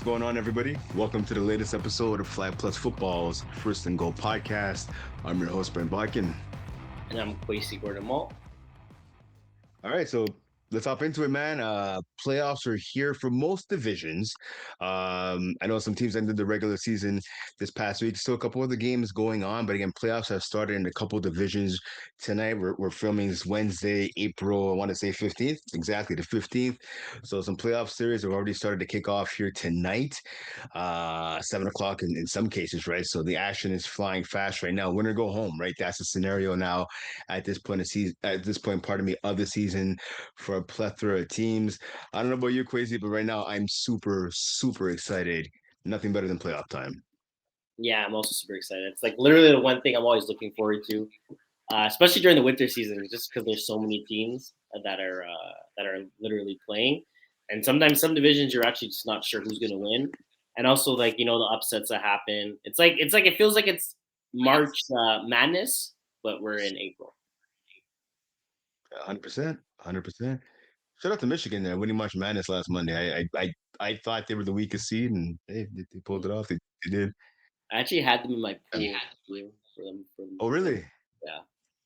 going on, everybody? Welcome to the latest episode of FlagPlus Football's First and Goal podcast. I'm your host, Brent Bodkin. And I'm Quaysie Maule. All right, so let's hop into it, man. Playoffs are here for most divisions. I know some teams ended the regular season this past week. Still a couple of the games going on, but again, playoffs have started in a couple divisions tonight. We're filming this Wednesday, April, I want to say 15th, exactly the 15th. So some playoff series have already started to kick off here tonight, 7 o'clock in some cases, right? So the action is flying fast right now. Winner go home, right? That's the scenario now at this point of season. At this point, pardon me, of the season for a plethora of teams. I don't know about you, Quaysie, but right now I'm super excited. Nothing better than playoff time. Yeah, I'm also super excited. It's like literally the one thing I'm always looking forward to, especially during the winter season, just because there's so many teams that are literally playing, and sometimes some divisions you're actually just not sure who's going to win, and also like the upsets that happen. It's like it feels like it's March Madness, but we're in April. 100%. Shout out to Michigan there, winning March Madness last Monday. I thought they were the weakest seed, and they pulled it off. They did. I actually had them in my pool for them. Oh, really? Yeah.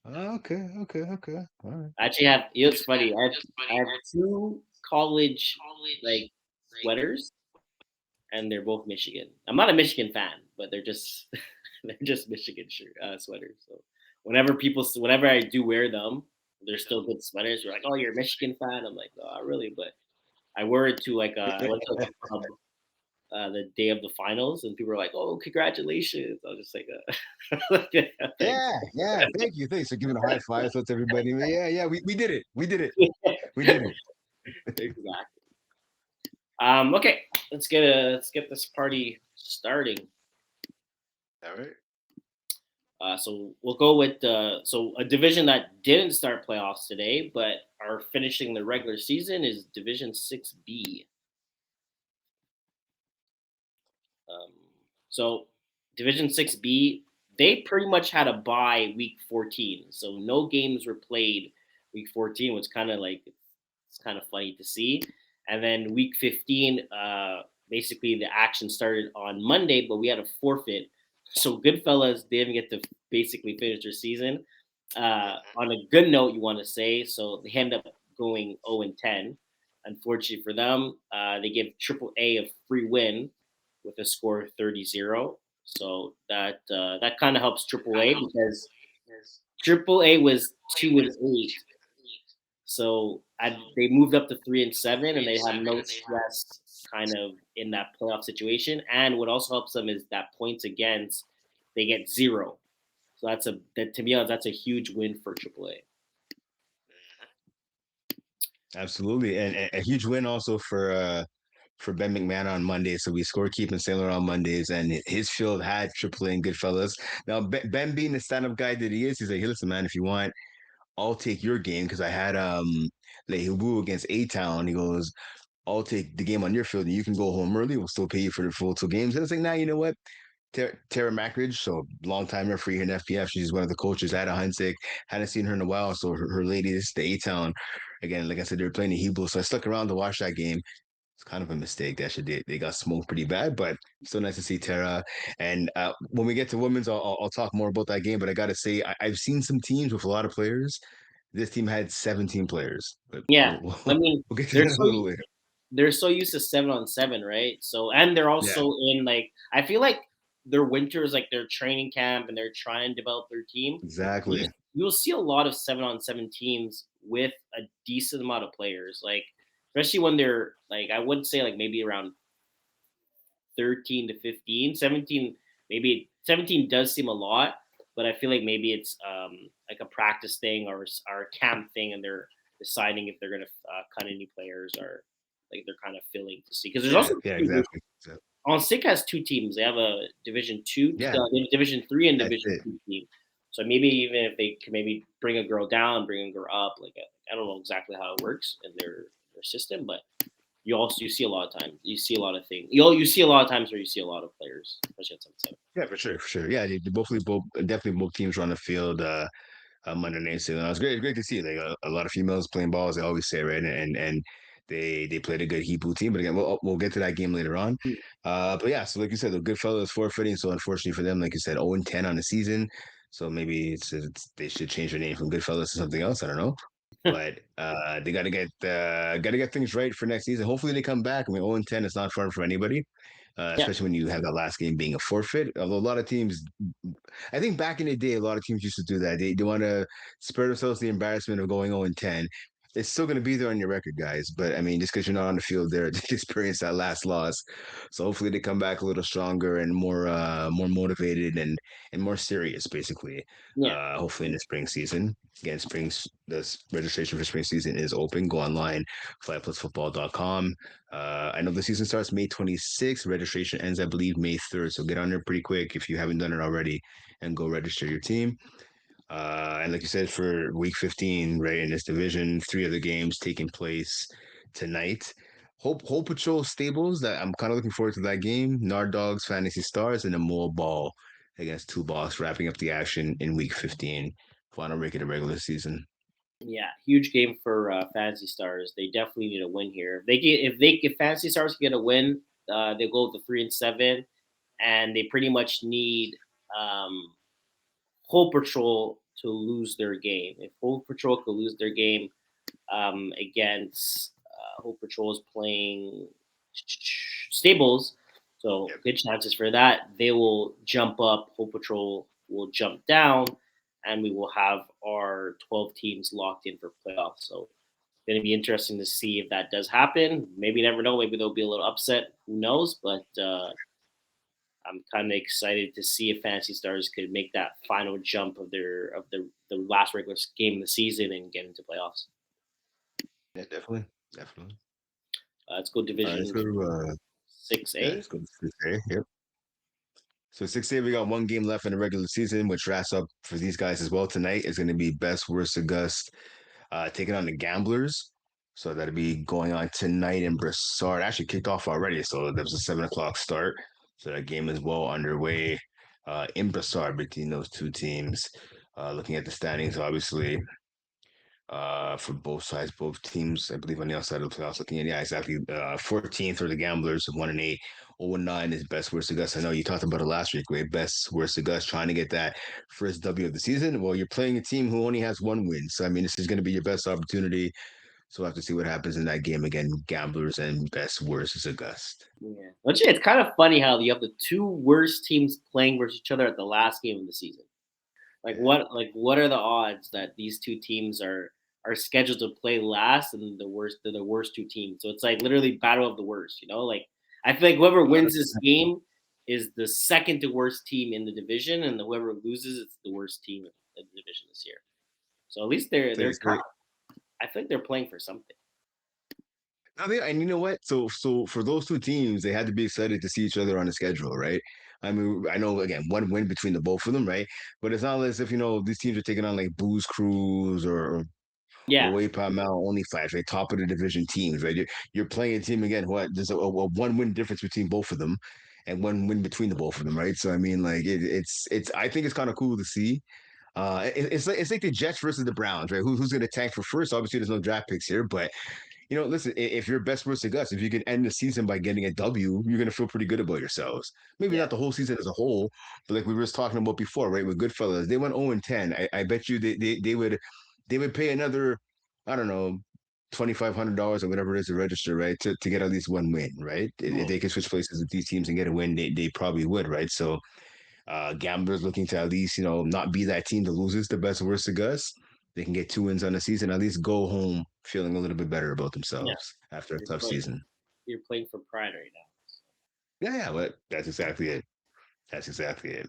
Oh, okay. All right. I actually have. It's funny. I have two college like sweaters, and they're both Michigan. I'm not a Michigan fan, but they're just they're just Michigan sweaters. So whenever I do wear them, they're still good sweaters. We're like, oh, you're a Michigan fan. I'm like, no, not really, but I wore it to I went to like a club the day of the finals, and people were like, "Oh, congratulations!" I was just like, "Thanks." Yeah. Thanks for giving a high five to everybody. Yeah. We did it. We did it. Exactly. Okay, let's get this party starting. All right. So we'll go with a division that didn't start playoffs today, but are finishing the regular season is Division 6B. Um, so Division 6B, they pretty much had a bye week 14, so no games were played week 14, which kind of like it's kind of funny to see. And then week 15, basically the action started on Monday, but we had a forfeit. So Goodfellas didn't get to basically finish their season. On a good note, you want to say, so they end up going 0-10. Unfortunately for them, they give Triple A a free win with a score of 30-0. So that kind of helps Triple A because Triple A was 2-8. So they moved up to 3-7, and they have no stress kind of in that playoff situation. And what also helps them is that points against they get 0. So to be honest, that's a huge win for AAA. Absolutely, and a huge win also for Ben McMahon on Monday. So we scorekeep and Sailor on Mondays, and his field had AAA and Goodfellas. Now Ben being the stand-up guy that he is, he's like, hey, listen, man, if you want, I'll take your game because I had Lehubu against A Town. He goes, I'll take the game on your field, and you can go home early. We'll still pay you for the full 2 games. And it's like, nah, you know what? Tara Mackridge, so longtime referee here in FPF. She's one of the coaches at Hunsick. Hadn't seen her in a while, so her lady is the A Town. Again, like I said, they were playing the Hebrew, so I stuck around to watch that game. It's kind of a mistake. They got smoked pretty bad, but still nice to see Tara. And when we get to women's, I'll talk more about that game. But I got to say, I've seen some teams with a lot of players. This team had 17 players. But Yeah, I mean we'll get to they're that a so little later. they're so used to 7-on-7, right? So and they're Yeah, also in like I feel like their winter is like their training camp and they're trying to develop their team. exactly. You'll see a lot of 7-on-7 teams with a decent amount of players, like especially when they're like I would say like maybe around 13 to 15, 17. Maybe 17 does seem a lot, but I feel like maybe it's like a practice thing or a camp thing, and they're deciding if they're going to cut any players or like they're kind of filling to see because there's also Yeah, exactly. So, on Sick has two teams. They have a Division 2, yeah, they have Division 3, and that's Division it. 2 team. So maybe even if they can maybe bring a girl down, bring a girl up, like I don't know exactly how it works in their system, but you see a lot of times. You see a lot of things. You see a lot of times where you see a lot of players, especially at some time. Yeah, for sure. Yeah, they definitely both teams were on the field. Monday night. So it was great to see like a lot of females playing balls. They always say, right, and They played a good Hebrew team, but again, we'll get to that game later on. Mm. But yeah, so like you said, the Goodfellas forfeiting. So unfortunately for them, like you said, 0-10 on the season. So maybe they should change their name from Goodfellas to something else. I don't know. But they got to get things right for next season. Hopefully they come back. I mean, 0-10 is not fun for anybody, Yeah, especially when you have that last game being a forfeit. Although a lot of teams, I think back in the day, a lot of teams used to do that. They want to spare themselves the embarrassment of going 0-10. It's still going to be there on your record, guys. But I mean, just because you're not on the field there to experience that last loss, so hopefully they come back a little stronger and more motivated and more serious, basically. yeah, Hopefully in the spring season. Again, this registration for spring season is open. Go online, FlagPlusFootball.com. I know the season starts May 26th. Registration ends, I believe, May 3rd. So get on there pretty quick if you haven't done it already and go register your team. And like you said, for week 15, right, in this division, three of the games taking place tonight. Hope Patrol Stables, that I'm kind of looking forward to that game. Nard Dogs, Fantasy Stars, and a Maule Ball against Two Boss, wrapping up the action in week 15. Final break of the regular season. yeah. Huge game for Fantasy Stars. They definitely need a win here. If Fantasy Stars can get a win, they go with the 3-7, and they pretty much need um, Hope Patrol to lose their game. If Hope Patrol could lose their game against Hope Patrol is playing Stables, so Yep. good chances for that. They will jump up. Hope Patrol will jump down, and we will have our 12 teams locked in for playoffs. So going to be interesting to see if that does happen. Maybe you never know. Maybe there'll be a little upset. Who knows? But I'm kind of excited to see if Fantasy Stars could make that final jump of the last regular game of the season and get into playoffs. Yeah, definitely. Definitely. Let's go All right, let's Division go to Six yeah, A. let's go to 6A. Yep. So 6A, we got one game left in the regular season, which wraps up for these guys as well tonight. Is going to be Best Worst August taking on the Gamblers. So that'll be going on tonight in Broussard. It actually kicked off already, so there was a 7 o'clock start. So that game is well underway in Broussard between those two teams. Looking at the standings, obviously, for both sides, both teams, I believe on the outside of the playoffs. Looking at yeah, exactly. 14th are the Gamblers, 1-8. 0-9 is Best Worst August. I know you talked about it last week, right? Best Worst August trying to get that first W of the season. Well, you're playing a team who only has one win, so I mean, this is going to be your best opportunity. So we'll have to see what happens in that game again. Gamblers and Best Worst is August. Yeah, but yeah, it's kind of funny how you have the two worst teams playing versus each other at the last game of the season. Yeah. What are the odds that these two teams are scheduled to play last and they're the worst two teams. So it's like literally battle of the worst, you know? Like I feel like whoever wins this game is the second to worst team in the division and whoever loses it's the worst team in the division this year. So at least they're So, I think they're playing for something. and you know what? So for those two teams, they had to be excited to see each other on the schedule, right? I mean, I know again one win between the both of them, right? But it's not as if these teams are taking on like Booze Cruise or Yeah. Waypal Mount only five, right? Top of the division teams, right? You're playing a team again. What there's a one win difference between both of them, and one win between the both of them, right? So I mean, like it's I think it's kind of cool to see. It's like the Jets versus the Browns, right? Who's going to tank for first? Obviously, there's no draft picks here, but listen, if you're best versus Gus, if you can end the season by getting a W, you're gonna feel pretty good about yourselves. Maybe Yeah. not the whole season as a whole, but like we were just talking about before, right? With Goodfellas, they went 0-10. I bet you they would pay another, I don't know, $2,500 or whatever it is to register, right? To get at least one win, right? If Mhm. they could switch places with these teams and get a win, they probably would, right? So gamblers looking to at least not be that team that loses the best worst to Gus. They can get 2 wins on the season, at least go home feeling a little bit better about Yeah. themselves after a You're tough playing season. you're playing for pride right now. Yeah, yeah, but that's exactly it. That's exactly it.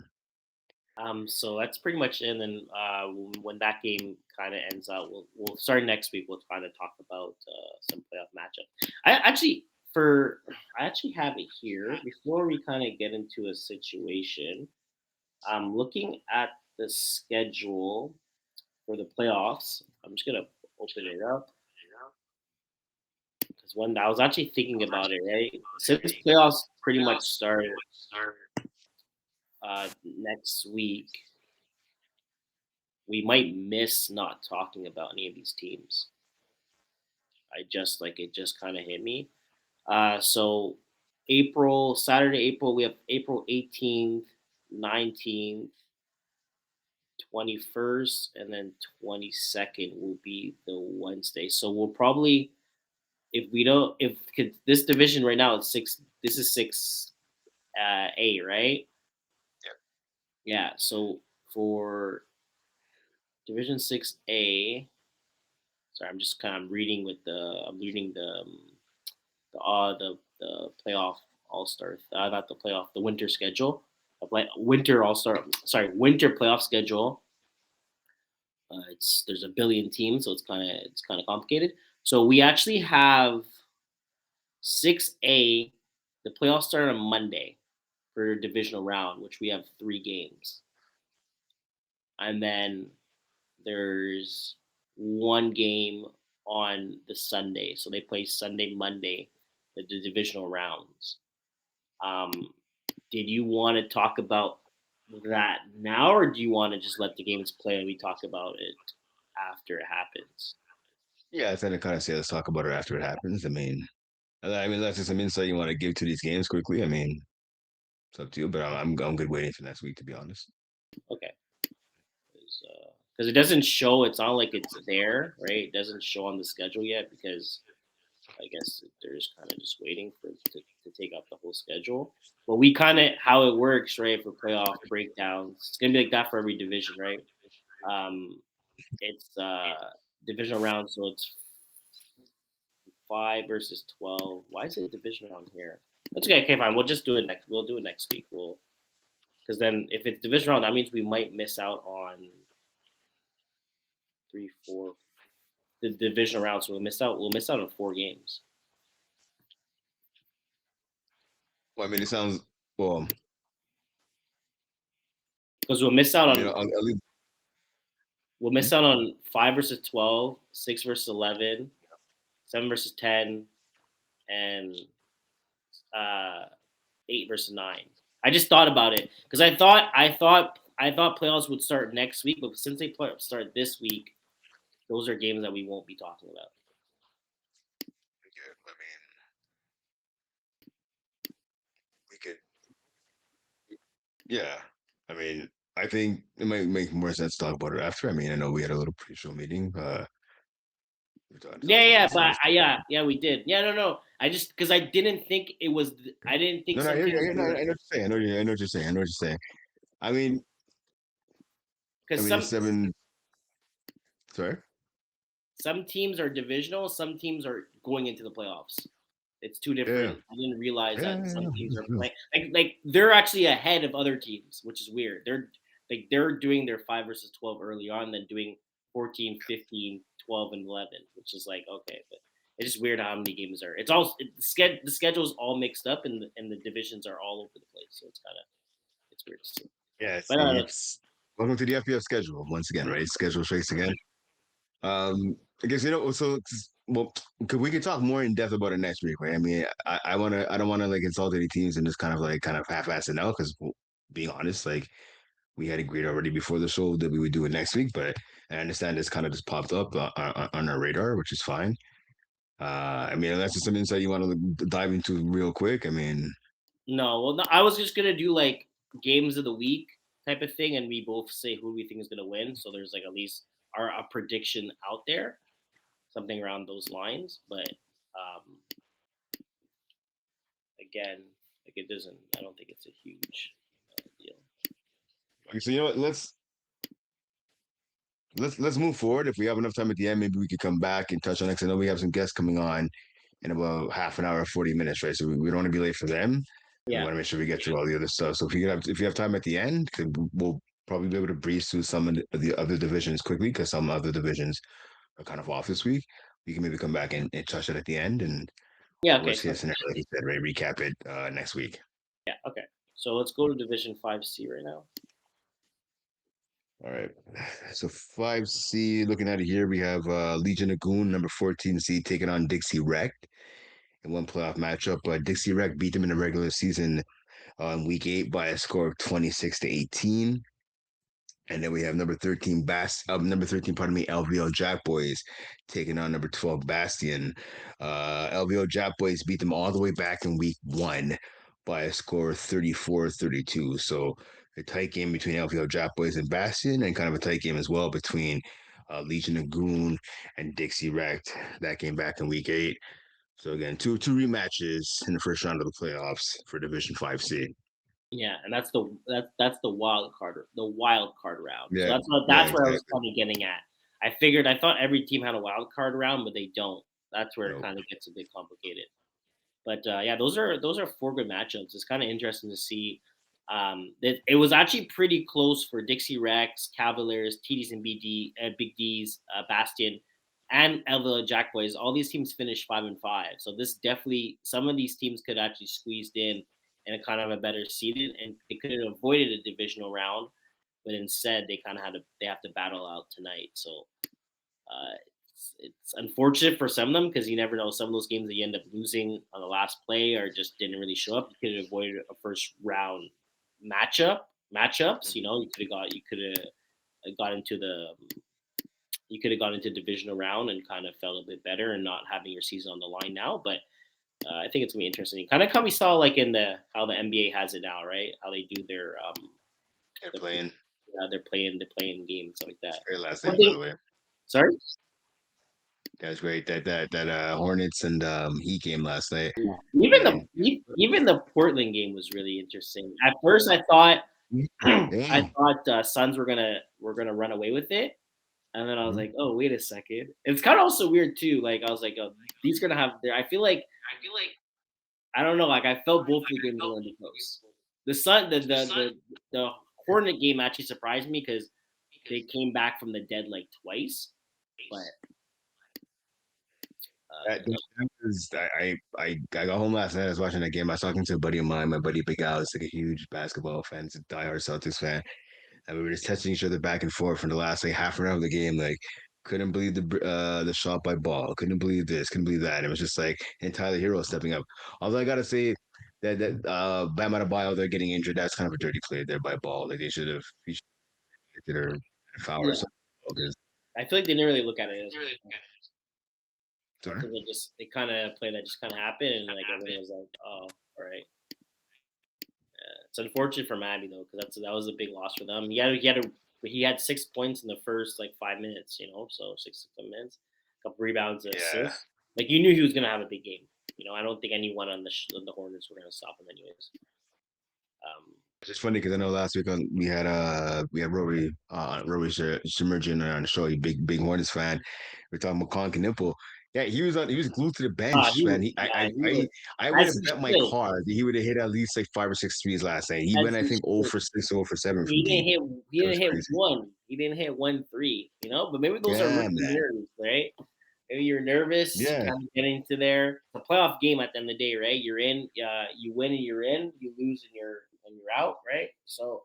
So that's pretty much it. And then when that game kind of ends out, we'll start next week. We'll kind of talk about some playoff matchup. I actually I actually have it here before we kind of get into a situation. I'm looking at the schedule for the playoffs. I'm just gonna open it up because when I was actually thinking about it, right? Since playoffs pretty much start next week, we might miss not talking about any of these teams. it just kind of hit me. So Saturday, April, we have April 18th, 19th, 21st, and then 22nd will be the Wednesday. So we'll probably, if we don't, if 'cause this division right now, it's six, this is six A, right? Yep. Yeah. So for Division 6A, sorry, I'm just kind of reading I'm reading the playoff all star, not the playoff, the winter schedule, winter all star, sorry, winter playoff schedule. It's There's a billion teams, so it's kind of complicated. So we actually have 6A. The playoffs start on Monday for divisional round, which we have 3 games, and then there's one game on the Sunday. So they play Sunday, Monday, the divisional rounds. Um, did you want to talk about that now, or do you want to just let the games play and we talk about it after it happens? Yeah, I think I kind of say let's talk about it after it happens. I mean that's just some insight you want to give to these games quickly. I mean, it's up to you, but I'm good waiting for next week to be honest. Okay, because it doesn't show. It's not like it's there, right? It doesn't show on the schedule yet because I guess they're just kind of just waiting for it to take up the whole schedule. But we kind of how it works, right? For playoff breakdowns, it's gonna be like that for every division, right? Um, it's divisional round, so it's 5 versus 12. Why is it division round here? That's okay. Okay, fine. We'll just do it next. We'll do it next week. Because then if it's division round, that means we might miss out on 3, 4, the division round. So we'll miss out on 4 games Well, I mean, it sounds well. because we'll miss out I mean, on I'll leave. we'll Hmm? miss out on 5 versus 12, 6 versus 11, 7 versus 10, and uh, 8 versus 9. I just thought about it because I thought playoffs would start next week, but since they start this week, those are games that we won't be talking about. I mean, we could. Yeah, I mean, I think it might make more sense to talk about it after. I mean, I know we had a little pre-show meeting. We Yeah, talked about yeah, these but things. yeah, we did. Yeah, no, no. I just because I didn't think it was. I didn't think No, no, some teams no, were I know what you're saying. I know what you're saying. I know what you're saying. I mean, I because mean, it's seven. Sorry. some teams are divisional, some teams are going into the playoffs. It's two Yeah, different. I didn't realize yeah, that yeah, some yeah. teams are Yeah. playing like they're actually ahead of other teams, which is weird. They're doing their 5 versus 12 early on, then doing 14, 15, 12, and 11, which is like okay, but it's just weird how many games are. It's all the schedule's all mixed up, and the divisions are all over the place. So it's weird to see. Yeah, But see, it's welcome to the FPF schedule once again, right? Schedule traced again. I guess well, we can talk more in depth about it next week, right? I mean, I don't want to like insult any teams and just kind of half-ass it now because, being honest, like we had agreed already before the show that we would do it next week, but I understand this kind of just popped up on our radar, which is fine. I mean, unless there's some insight you want to dive into real quick. I mean, no, well, no, I was just gonna do like games of the week type of thing, and we both say who we think is gonna win. So there's like at least our a prediction out there, something around those lines. But um, again, like it doesn't. I don't think it's a huge deal. okay, so you know what? Let's move forward. If we have enough time at the end, maybe we could come back and touch on it. 'Cause I know we have some guests coming on in about half an hour, 40 minutes, right? So we don't want to be late for them. We Yeah, want to make sure we get through all the other stuff. So if you have time at the end, we'll probably be able to breeze through some of the other divisions quickly because some other divisions are kind of off this week. We can maybe come back and touch it at the end and yeah. Okay, worst case scenario, like you said, right? Recap it next week. yeah, okay. So let's go to Division 5C right now. All right. So 5C, looking at it here, we have Legion of Goon, number 14 seed, taking on Dixie Wreck in one playoff matchup. Dixie Wreck beat them in the regular season in week 8 by a score of 26-18. And then we have number 13, pardon me, LVO Jack Boys taking on number 12 Bastion. LVO Jack Boys beat them all the way back in week 1 by a score of 34-32. So a tight game between LVO Jack Boys and Bastion, and kind of a tight game as well between Legion of Goon and Dixie Wrecked. That came back in week 8. So again, two rematches in the first round of the playoffs for Division 5C. Yeah, and that's the wild card round. So Yeah, yeah, that's where I was exactly. kind of getting at. I thought every team had a wild card round, but they don't. That's where it Nope. kind of gets a bit complicated. But yeah, those are four good matchups. It's kind of interesting to see. It was actually pretty close for Dixie Rex, Cavaliers, TDs and Big D's, Bastion, and Elva Jack Boys. All these teams finished 5-5. So this definitely some of these teams could actually squeezed in a kind of a better seeded, and they could have avoided a divisional round, but instead they have to battle out tonight. So it's unfortunate for some of them because you never know. Some of those games that you end up losing on the last play or just didn't really show up. You could have avoided a first round matchups. You know, you could have got into the you could have got into divisional round and kind of felt a bit better and not having your season on the line now. But I think it's gonna be interesting. Kind of we saw like in the how the NBA has it now, right? How they do They're their playing. they're playing games and stuff like that. Great last One night, by thing, the way. sorry. That was great. That Hornets and Heat game last night. Yeah. I mean, Even the Portland game was really interesting. At first, I thought yeah. Suns were gonna run away with it, and then I was Mhm. like, oh wait a second. It's kind of also weird too. Like I was like, oh, these gonna have their. I feel like I don't know. Like I felt both of the games were gonna be close. The Sun the Hornet game actually surprised me because they came back from the dead like twice, but That was I got home last night. I was watching that game. I was talking to a buddy of mine. My buddy Big Al is like a huge basketball fan, he's a diehard Celtics fan, and we were just texting each other back and forth for the last like half an hour of the game. Like, couldn't believe the shot by Ball. Couldn't believe this. Couldn't believe that. It was just like and Tyler Hero stepping up. Although I gotta say that Bam Adebayo they're getting injured. That's kind of a dirty play there by Ball. Like he should have did a foul or yeah, something. Because I feel like they didn't really look at it as I sorry. think they kind of play that just kind of happened, and like everyone was like, "Oh, all right." It's unfortunate for Miami though, because that was a big loss for them. He had 6 points in the first like 5 minutes, you know, so 6 7 minutes, a couple rebounds, and Yeah. assists. Like you knew he was gonna have a big game. You know, I don't think anyone on the Hornets were gonna stop him anyways. Um, It's just funny because I know last week we had Rory Submerging on the show. He big Hornets fan. We're talking about Colin Knipple. Yeah, he was glued to the bench, man. he was I would as have he bet my should, car that he would have hit at least like 5 or 6 threes last night. He as went I he think 0 should. for 6, 0 for 7 from He deep. That was didn't hit crazy. one. He didn't hit 1 3. You know, but maybe those are Yeah, rookie man. nerves, right? Maybe you're nervous. You Yeah, kind of get into there. It's a playoff game at the end of the day, right? You're in. You win and you're in. You lose and you're out, right? So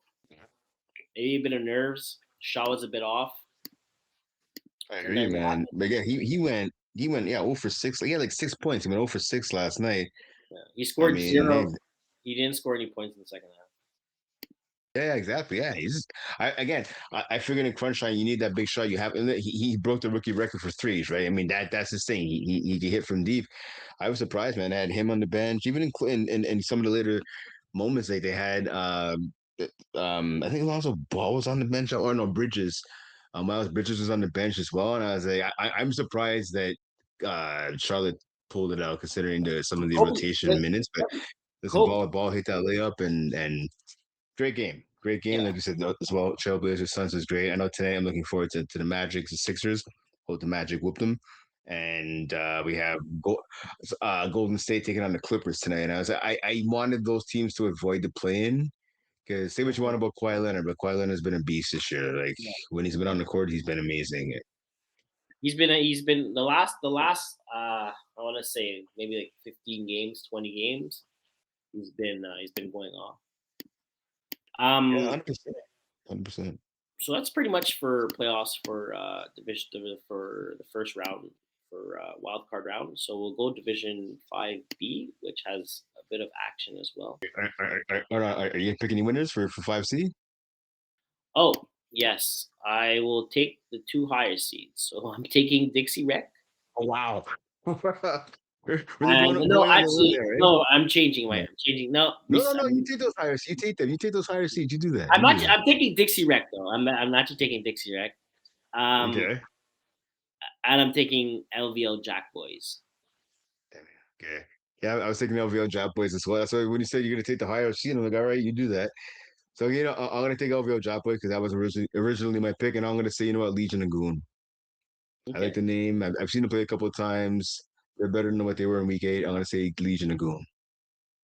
maybe a bit of nerves. Shot was a bit off. I hear you, Sometimes it man. happens. But yeah, he went yeah 0 for 6. He had like 6 points. He went 0 for 6 last night. Yeah. He I scored mean, zero. He didn't score any points in the second half. yeah, exactly. Yeah, I figured in crunch time you need that big shot. You have, and he broke the rookie record for threes, right? I mean that's his thing. He can hit from deep. I was surprised, man. I had him on the bench, even in some of the later moments they had. I think Alonso Ball was on the bench, or no Bridges. Miles Bridges was on the bench as well, and I was like, I'm surprised that Charlotte pulled it out considering some of the Kobe, rotation minutes, but. Listen, Kobe. ball hit that layup and great game. Great game. Yeah, Like you said, as well, Trailblazers, Suns was great. I know today I'm looking forward to the Magic, the Sixers. Hope the Magic whoop them. And we have Golden State taking on the Clippers tonight. And I wanted those teams to avoid the play-in because say what you want about Kawhi Leonard, but Kawhi Leonard's been a beast this year. Like yeah, when he's been on the court, he's been amazing. he's been the last I want to say maybe like 15 games, 20 games. He's been going off. Yeah, Um, 100%. 100%. so that's pretty much for playoffs for division for the first round for wild card round. So we'll go Division 5B, which has a bit of action as well. Are you picking any winners for 5C? Oh, Yes, I will take the two higher seeds. So I'm taking Dixie Rec. Oh wow. Really And no, going on the limb actually, there, right? no, I'm changing my. Yeah. I'm changing. No, No, no, no. You take those higher. You take them. You take those higher seeds. You do that. I'm You do not. that. I'm taking Dixie Rec though. I'm actually taking Dixie Rec. Um, Okay. and I'm taking LVL Jack Boys. Damn it. Okay. Yeah, I was taking LVL Drop Boys as well. So when you said you're gonna take the higher seed, I'm like, all right, you do that. So I'm gonna take LVL Drop Boys because that was originally my pick, and I'm gonna say, you know what, Legion of Goon. I like Okay, the name. I've seen them play a couple of times. They're better than what they were in week 8. I'm gonna say Legion of Goon.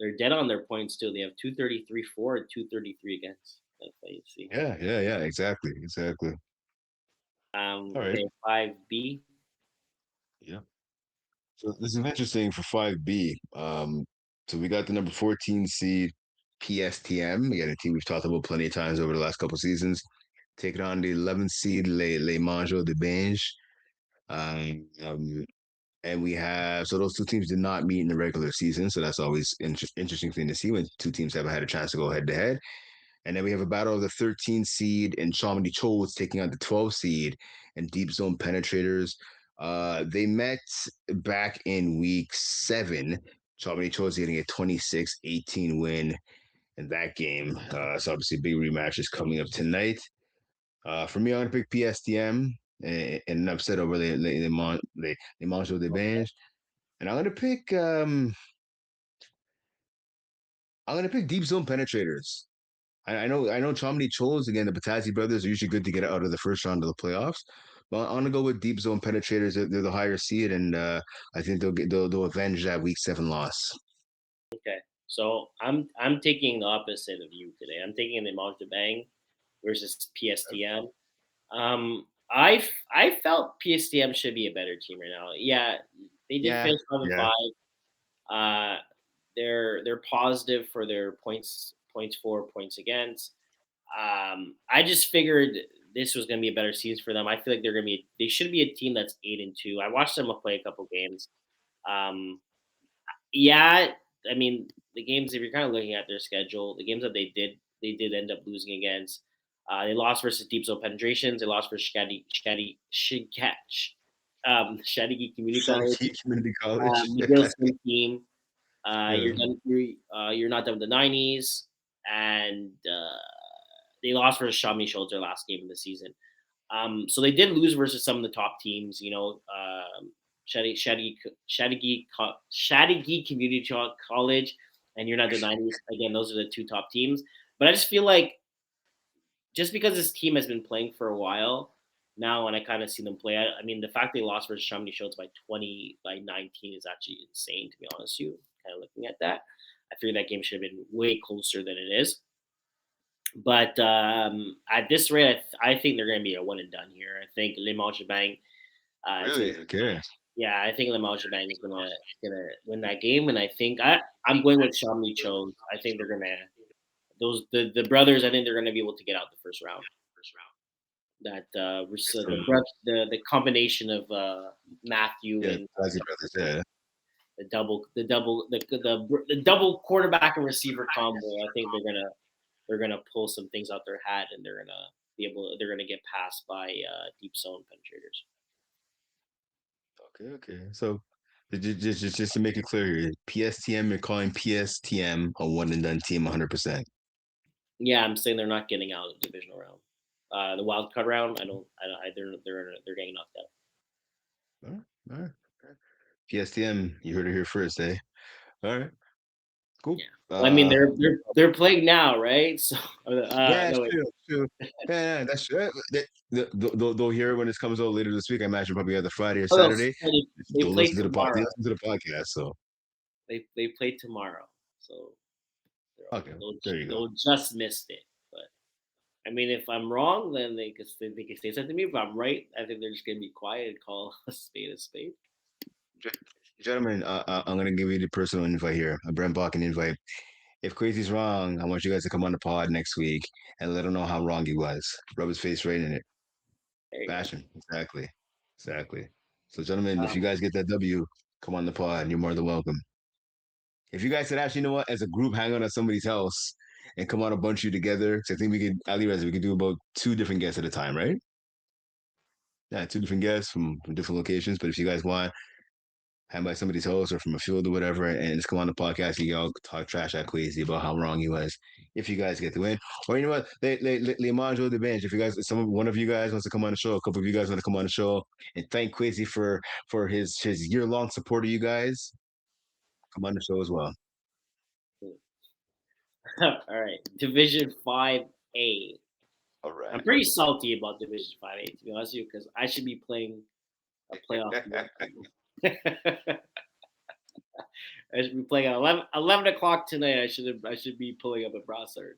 they're dead on their points too. They have 233 for and 233 against. That's how you see. Yeah, yeah, yeah. Exactly, exactly. All right. Okay, 5B. Yeah. So this is interesting for 5B. So we got the number 14 seed PSTM. We got a team we've talked about plenty of times over the last couple of seasons. Taking on the 11th seed Les Mangeaux de Binge. Um, and we have so those two teams did not meet in the regular season, so that's always interesting thing to see when two teams haven't had a chance to go head to head. And then we have a battle of the 13 seed and Chamonix Chols taking on the 12 seed and Deep Zone Penetrators. They met back in week 7. Chamonix Chols getting a 26-18 win in that game. So obviously, big rematch is coming up tonight. For me, I'm gonna pick PSTM and an upset over the Monsters de Bange. And I'm gonna pick Deep Zone Penetrators. I know Chomny Chols again. The Batazzi brothers are usually good to get out of the first round of the playoffs, but I'm gonna go with Deep Zone Penetrators. They're the higher seed, and I think they'll avenge that Week 7 loss. Okay, so I'm taking the opposite of you today. I'm taking the Mount Bang versus PSTM. I felt PSTM should be a better team right now. Yeah, they did Yeah, finish 5-5. yeah. Uh, they're positive for their points for, points against. I just figured this was going to be a better season for them. I feel like they should be a team that's 8-2. I watched them play a couple games. Um, yeah, I mean the games. If you're kind of looking at their schedule, the games that they did end up losing against. They lost versus Deep Zone Penetrations. They lost versus Shadigi Community College, Shawnee Community College. McGill Swim Team. Yeah. You're not done with the 90s, and they lost versus Shawnee Schultz their last game of the season. So they did lose versus some of the top teams. Shadigi Community College, and you're not the 90s. Again, those are the two top teams. But I just feel like just because this team has been playing for a while now, and I kind of see them play. I mean, the fact they lost versus Chamonix Schultz by 20, by 19 is actually insane, to be honest with you. Kind of looking at that, I figured that game should have been way closer than it is. But at this rate, I think they're going to be a one and done here. I think Le Mans Shebang is going Really? to. Okay. Yeah, I think Le Mans Shebang is gonna win that game, and I think I'm going with Chamonix Chose. I think they're gonna the brothers. I think they're gonna be able to get out the first round. That so So, the combination of Matthew yeah, and Batazzi brothers. Yeah. the double quarterback and receiver combo. I think they're gonna pull some things out their hat, and they're gonna get passed by deep zone penetrators. Okay. Okay. So just to make it clear here, PSTM, you're calling PSTM a one and done team 100%. Yeah, I'm saying they're not getting out of the divisional round. The wild card round, they're getting knocked out. All right. All right. PSTM, you heard it here first, eh? All right. Cool. Yeah. Well, I mean, Uh, they're playing now, right? So, yeah, it's no, wait. true. True. Yeah, that's true. They'll hear it when this comes out later this week. I imagine probably either Friday or Oh, no, Saturday. they They'll play listen to they tomorrow. listen to the podcast. So They play tomorrow, so okay, they'll there you go. they'll just missed it. But I mean, if I'm wrong, then they can say something to me. If I'm right, I think they're just gonna be quiet and call a spade a spade. Gentlemen, I'm gonna give you the personal invite here, a Brent Bodkin invite. If Quayzie's wrong, I want you guys to come on the pod next week and let him know how wrong he was. Rub his face right in it. There you go. Passion. Exactly. Exactly. So, gentlemen, if you Um, guys get that W, come on the pod. You're more than welcome. If you guys said, actually, you know what, as a group, hang out at somebody's house and come on a bunch of you together. So I think we could, Ali Reza, we could do about 2 different guests at a time, right? Yeah, 2 different guests from different locations. But if you guys want, hand by somebody's house or from a field or whatever, and just come on the podcast, you all talk trash at Quaysie about how wrong he was. If you guys get the win, or you know what, le manjo the bench. If you guys, one of you guys wants to come on the show, a couple of you guys want to come on the show and thank Quaysie for his year-long support of you guys, come on the show as well. All right, Division 5A. All I'm right. pretty salty about Division 5A, to be honest with you, because I should be playing a playoff game. I should be playing at 11 o'clock tonight. I should be pulling up a Brassard.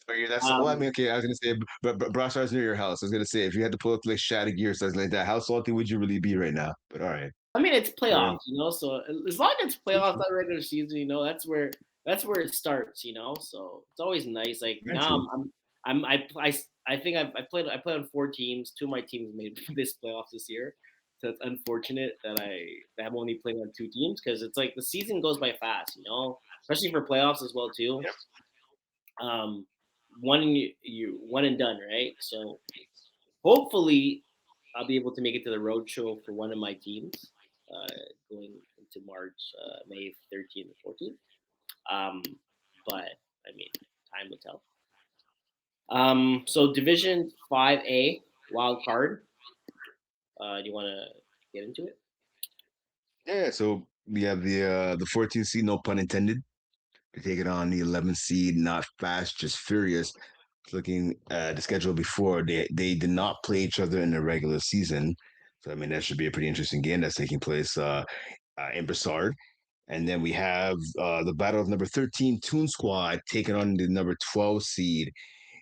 Okay, that's well. I Um, mean, okay. I was gonna say, but Brassard's near your house. I was gonna say, if you had to pull up like Shattuck gear or something like that, how salty would you really be right now? But all right, I mean, it's fair playoffs, enough. So as long as it's playoffs, not regular season, that's where it starts, So it's always nice. Like Very now, true. I think I played on 4 teams. 2 of my teams made this playoffs this year, so it's unfortunate that I'm only playing on 2 teams because it's like the season goes by fast, especially for playoffs as well too. Yep. Um, you one and done, right? So hopefully, I'll be able to make it to the road show for one of my teams going into March, May 13th and 14th. Um, but I mean, time will tell. So Division 5A wild card. Do you want to get into it? Yeah. So we have the 14th seed, no pun intended. We're taking on the 11th seed, not fast, just furious. Looking at the schedule before, they did not play each other in the regular season. So I mean that should be a pretty interesting game that's taking place in Broussard. And then we have the battle of number 13 Toon Squad taking on the number 12 seed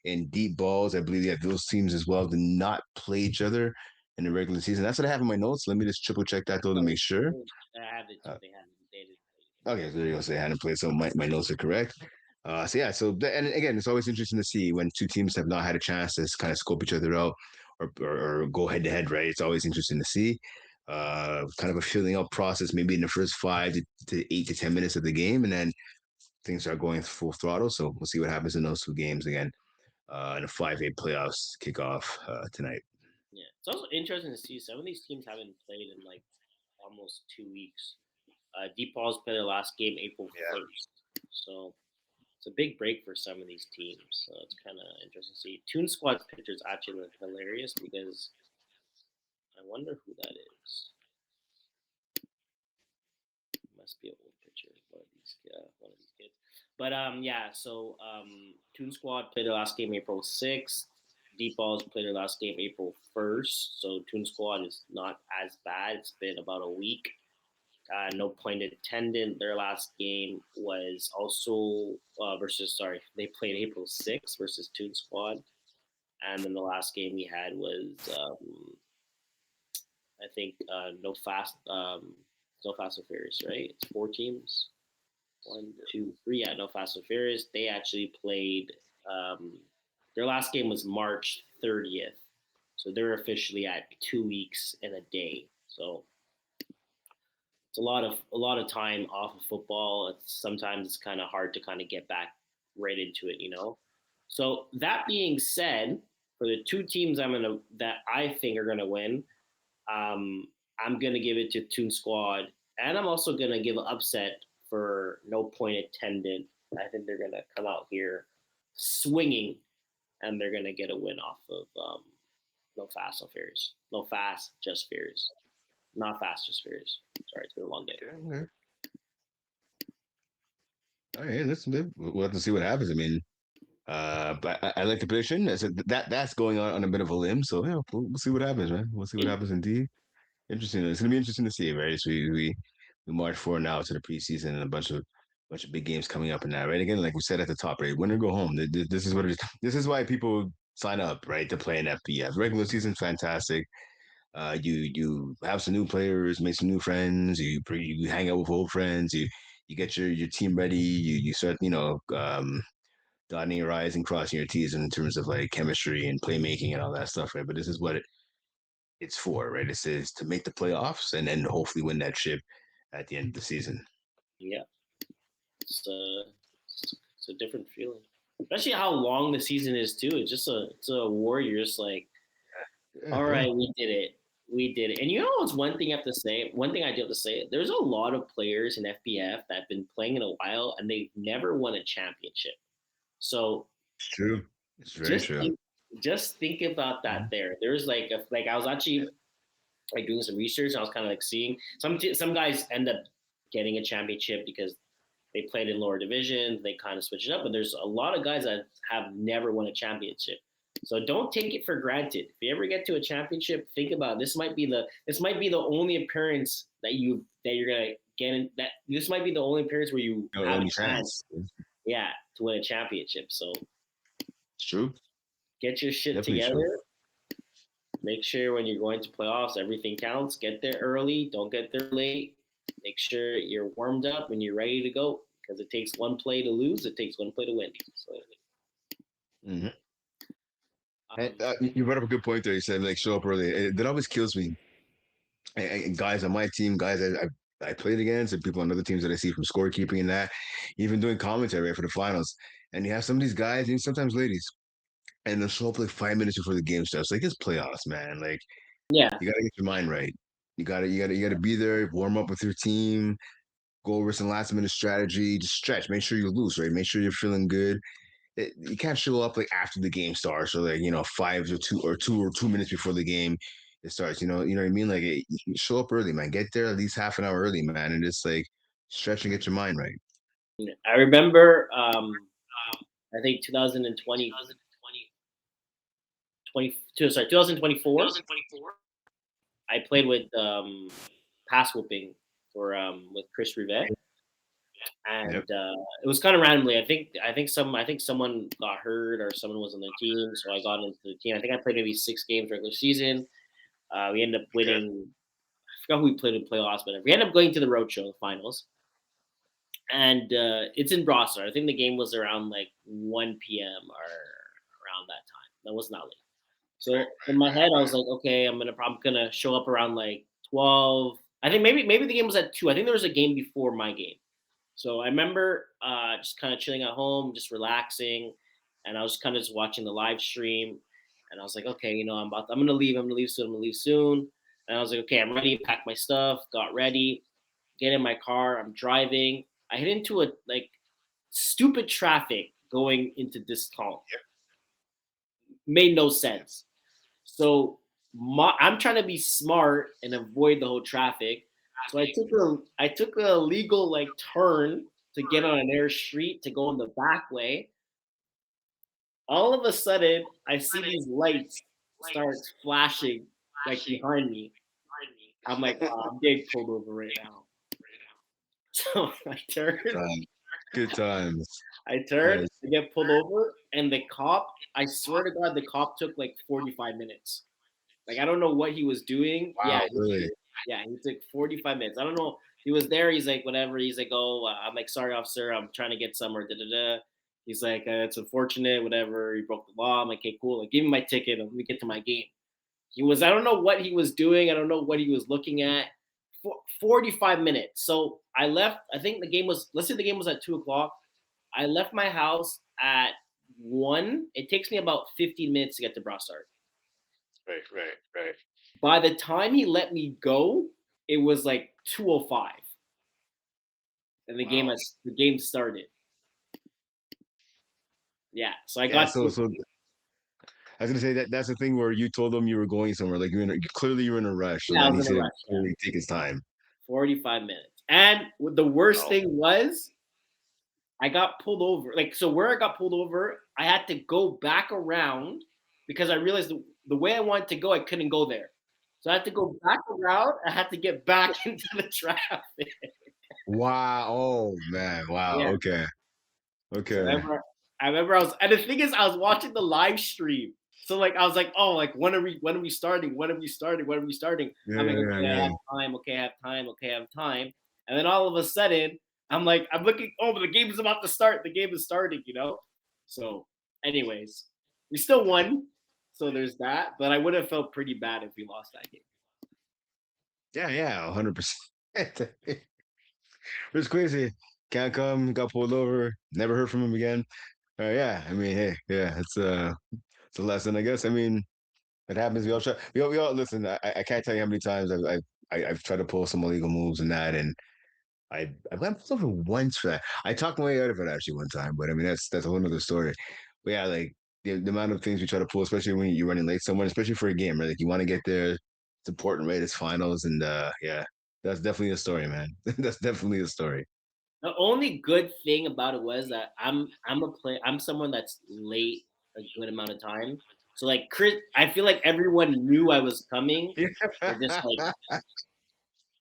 in Deep Balls. I believe that those teams as well did not play each other in the regular season. That's what I have in my notes. Let me just triple check that though to make sure. I have it too. Uh, They didn't play. okay, so there you go. Say I hadn't played, so my notes are correct. So yeah, and again, it's always interesting to see when 2 teams have not had a chance to kind of scope each other out or go head to head, right? It's always interesting to see. Kind of a filling out process, maybe in the first 5 to 8 to 10 minutes of the game, and then things are going full throttle. So we'll see what happens in those 2 games again in the 5A playoffs kickoff tonight. Yeah, it's also interesting to see some of these teams haven't played in like almost 2 weeks. Deep Balls played their last game April Yeah. 1st, so it's a big break for some of these teams. So it's kind of interesting to see. Toon Squad's pictures actually look hilarious because I wonder who that is. It must be an old picture of one of these kids. But yeah. So Toon Squad played their last game April 6th. Deep Balls played their last game April 1st. So Toon Squad is not as bad. It's been about a week. No point attendant. Their last game was also they played April 6th versus Toon Squad. And then the last game we had was, I think, no Fast and Furious, right? It's 4 teams. 1, 2, 3. Yeah, no Fast and Furious. They actually played, their last game was March 30th. So they're officially at 2 weeks and a day. So it's a lot of time off of football. Sometimes it's kind of hard to kind of get back right into it. So that being said, for the 2 teams that I think are gonna win, um, I'm gonna give it to Toon Squad, and I'm also gonna give an upset for No Point Attendant. I think they're gonna come out here swinging, and they're gonna get a win off of No Fast, No Furious, No Fast, Just Furious, not Fast, Just Furious. Sorry, it's been a long day. Okay. All right, we'll have to see what happens. I mean, but I like the prediction. That's going on a bit of a limb. So yeah, we'll see what happens, man. We'll see what happens indeed. Interesting. It's gonna be interesting to see, right? So we march forward now to the preseason and a bunch of big games coming up in that, right? Again, like we said at the top, right? Win or go home. This is what it is. This is why people sign up, right, to play in FPF. Regular season, fantastic. You have some new players, make some new friends. You hang out with old friends. You get your team ready. You start dotting your I's and crossing your T's in terms of like chemistry and playmaking and all that stuff, right? But this is what it's for, right? It says to make the playoffs and then hopefully win that ship at the end of the season. Yeah, it's a different feeling. Especially how long the season is too. It's a war. You're just like, Yeah, all yeah. right, we did it. We did it. And you know what's one thing I have to say? One thing I do have to say, there's a lot of players in FPF that have been playing in a while and they've never won a championship. So It's true. It's very just true. think, just think about that there. There's like I was actually like doing some research and I was kind of like seeing some guys end up getting a championship because they played in lower divisions, they kind of switch it up, but there's a lot of guys that have never won a championship. So don't take it for granted. If you ever get to a championship, think about it. This might be the only appearance that you're gonna get in that this might be the only appearance where you No, have a only chance, chance. yeah, to win a championship. So It's true. get your shit Definitely true. together. Make sure when you're going to playoffs, everything counts. Get there early. Don't get there late. Make sure you're warmed up and you're ready to go because it takes one play to lose. It takes one play to win. So, Hmm. And um, you brought up a good point there. You said like show up early. That always kills me. And guys on my team, guys I played against, and people on other teams that I see from scorekeeping and that, even doing commentary right, for the finals. And you have some of these guys, and sometimes ladies, and they'll show up like 5 minutes before the game starts. Like it's playoffs, man. Like yeah, you gotta get your mind right. You gotta be there, warm up with your team, go over some last minute strategy, just stretch, make sure you're loose, right? Make sure you're feeling good. You can't show up like after the game starts or like 5 or 2 minutes before the game it starts. You know what I mean? Like you show up early, man. Get there at least half an hour early, man, and just like stretch and get your mind right. I remember. I think 2020, 2024. I played with pass whooping for with Chris Rivet, and Yep. it was kind of randomly. I think someone got hurt or someone was on the team, so I got into the team. I think I played maybe 6 games regular season. We ended up Okay. winning. I forgot who we played in playoffs, but we ended up going to the roadshow finals, and it's in Brossard. I think the game was around like 1 p.m. or around that time. That was not late. Right. So in my head, I was like, okay, I'm gonna show up around like 12. I think maybe the game was at 2. I think there was a game before my game. So I remember just kind of chilling at home, just relaxing, and I was kind of just watching the live stream. And I was like, okay, I'm gonna leave. I'm gonna leave soon. I'm gonna leave soon. And I was like, okay, I'm ready. Pack my stuff. Got ready. Get in my car. I'm driving. I hit into a like stupid traffic going into this town. Made no sense. So I'm trying to be smart and avoid the whole traffic. So I took a legal like turn to get on an air street to go on the back way. All of a sudden, I see these lights start flashing like behind me. I'm like, oh, I'm getting pulled over right now. So Time. Good times. I turn, Nice. I get pulled over, and the cop, I swear to God, the cop took like 45 minutes. Like I don't know what he was doing. Wow, really? Yeah, he took 45 minutes. I don't know. He was there. He's like, whatever. He's like, oh, I'm like, sorry, officer. I'm trying to get somewhere. Da da da. He's like, it's unfortunate. Whatever. He broke the law. I'm like, okay, cool. Like, give me my ticket. Let me get to my game. I don't know what he was doing. I don't know what he was looking at. 45 minutes. So I left. I think the game was. Let's say the game was at 2 o'clock. I left my house at 1. It takes me about 15 minutes to get to Brossard. Right, right, right. By the time he let me go, it was like 2:05, and Wow. the game started. Yeah, so I Yeah, got so I was gonna say that's the thing where you told him you were going somewhere, like clearly you're in a rush, so yeah, I that was needs in a to rush. Yeah, clearly take his time. 45 minutes, and the worst Wow. thing was I got pulled over. Like so, where I got pulled over, I had to go back around because I realized the way I wanted to go, I couldn't go there. So I had to go back around. I had to get back into the traffic. Wow. Oh man. Wow. Yeah. Okay. So Okay. I remember I was, and the thing is, I was watching the live stream. So like I was like, oh, like when are we starting? When are we starting? When are we starting? Yeah, I'm like, yeah, okay, I yeah. have time. Okay, I have time. Okay, I have time. And then all of a sudden, I'm like, I'm looking. Oh, the game is about to start. The game is starting. So, anyways, we still won. So there's that. But I would have felt pretty bad if we lost that game. Yeah, yeah, 100%. It's crazy. can't come. Got pulled over. Never heard from him again. Yeah, I mean, hey, yeah, it's a lesson, I guess. I mean, it happens. We all try. We all listen. I can't tell you how many times I've tried to pull some illegal moves and that, and I went pulled over once for that. I talked my way out of it actually one time, but I mean that's a whole other story. But yeah, like the amount of things we try to pull, especially when you're running late somewhere, especially for a game, right? Like you want to get there. It's important, right? It's finals, and yeah, that's definitely a story, man. That's definitely a story. The only good thing about it was that I'm someone that's late a good amount of time. So like Chris, I feel like everyone knew I was coming. They're just like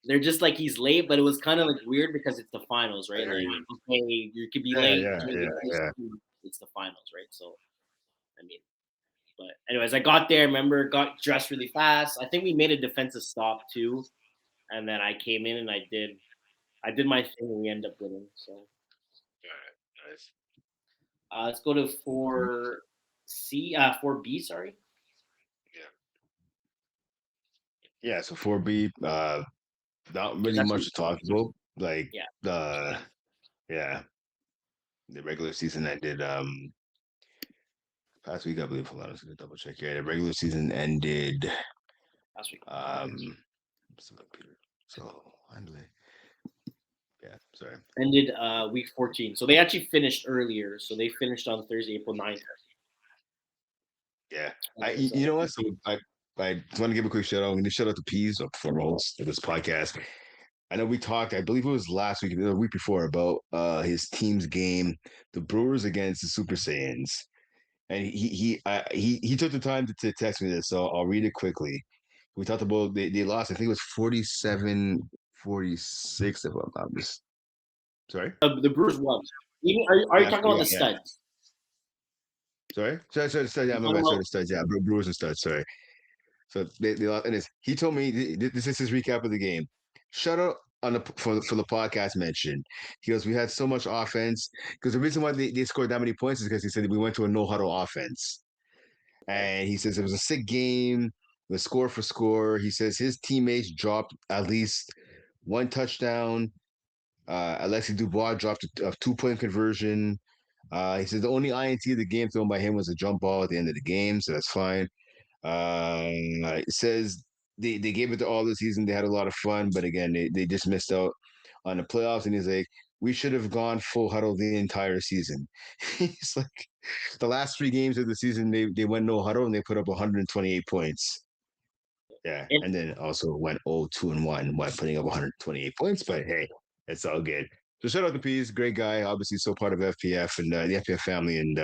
they're just like he's late, but it was kind of like weird because it's the finals, I right? hear Like you. okay, you could be Yeah, late yeah, during yeah, the course yeah. of it's the finals, right? So I mean, but anyways, I got there. Remember, got dressed really fast. I think we made a defensive stop too, and then I came in and I did my thing and we ended up winning. So All right, nice. let's go to four C, 4B. Sorry, Yeah, yeah. So 4B, not it was really much actually to talk about. Like yeah. the yeah, the regular season ended past week, I believe. Hold on, I was gonna double check here. The regular season ended Last week um what's the computer? So finally. Yeah, sorry. ended week 14. So they actually finished earlier. So they finished on Thursday, April 9th. Yeah. And it was You know what? So I just want to give a quick shout out. I'm gonna shout out to Peas for most of this podcast. I know we talked, I believe it was last week, the week before, about his team's game, the Brewers against the Super Saiyans. And he took the time to text me this, so I'll read it quickly. We talked about they lost, I think it was 47-46. If I'm not sorry. the Brewers won. Are you Yeah, talking about yeah, the yeah. studs? Sorry, yeah, You my talking bad, sorry, about the studs, yeah, Brewers and studs, sorry. So they lost, and he told me this is his recap of the game. Shut up on the for the podcast mention. He goes, we had so much offense because the reason why they scored that many points is because he said we went to a no huddle offense, okay? and he says it was a sick game, the score for score. He says his teammates dropped at least one touchdown. Alexi Dubois dropped a 2 point conversion. He says the only INT of the game thrown by him was a jump ball at the end of the game, so that's fine. It says they gave it to all the season. They had a lot of fun, but again, they just missed out on the playoffs. And he's like, we should have gone full huddle the entire season. He's like, the last 3 games of the season, they went no huddle and they put up 128 points. Yeah, And and then also went 0-2-1 while putting up 128 points. But hey, it's all good. So shout out to Pease, great guy. Obviously, so part of FPF and the FPF family. And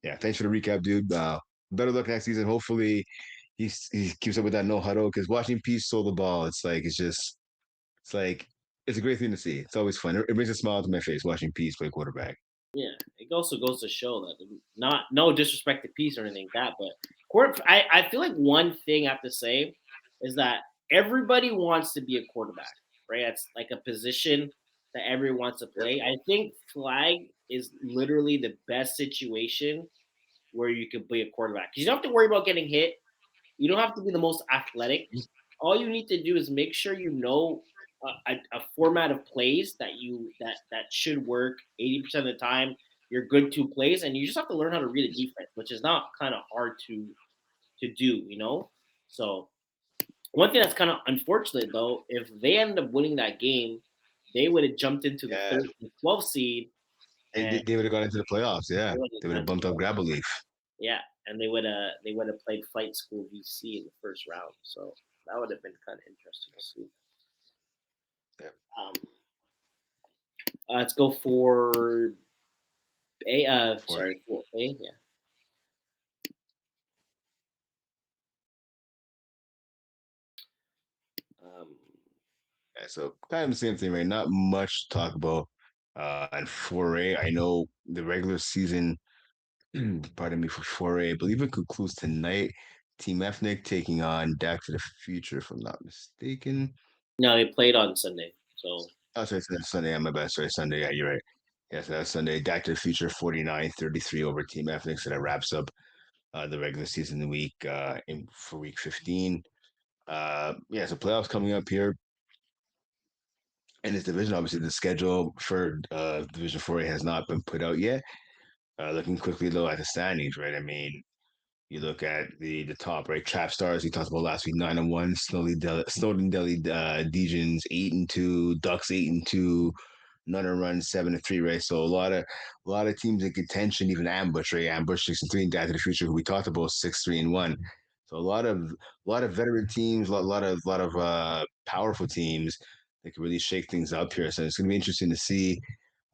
yeah, thanks for the recap, dude. Better luck next season. Hopefully, he keeps up with that no huddle because watching Peace throw the ball, it's like it's a great thing to see. It's always fun. It brings a smile to my face watching Peace play quarterback. yeah, it also goes to show that not no disrespect to peace or anything like that, but I feel like one thing I have to say is that everybody wants to be a quarterback, right? It's like a position that everyone wants to Yep. play. I think flag is literally the best situation where you can be a quarterback because you don't have to worry about getting hit. You don't have to be the most athletic. All you need to do is make sure you know a format of plays that should work 80% of the time. You're good to plays, and you just have to learn how to read a defense, which is not kind of hard to do, you know. So one thing that's kind of unfortunate though, if they end up winning that game, they would have jumped into the Yeah, 12th seed, and they would have gone into the playoffs. Yeah, they would have they would gone have to bumped up the grab a leaf. yeah, and they would have played Fight School VC in the first round. So that would have been kind of interesting to see. Yep. Um, let's go for A. For Sorry, for A. Yeah. Um, yeah, so kind of the same thing, right? Not much to talk about. And 4A, I know the regular season. Pardon me for 4A. I believe it concludes tonight. Team Ethnic taking on Back to the Future, if I'm not mistaken. no, they played on Sunday. So Oh, sorry, it's Sunday. Yeah, my bad. Sorry, Sunday. Yeah, you're right. Yes, that's Sunday. Back to the Future 49-33 over Team Ethnic. So that wraps up the regular season week for week 15. Yeah, so playoffs coming up here. in this division. Obviously, the schedule for Division 4A has not been put out yet. Looking quickly though at the standings, right? I mean, you look at the top, right? Trap Stars, we talked about last week, 9-1. Snowden Delhi Degens 8-2. Ducks 8-2. Nunner Run 7-3, right? So a lot of teams in contention, even Ambush, right? Ambush 6-3, and Dad to the Future, who we talked about 6-3-1. So a lot of veteran teams, a lot of powerful teams that can really shake things up here. So it's gonna be interesting to see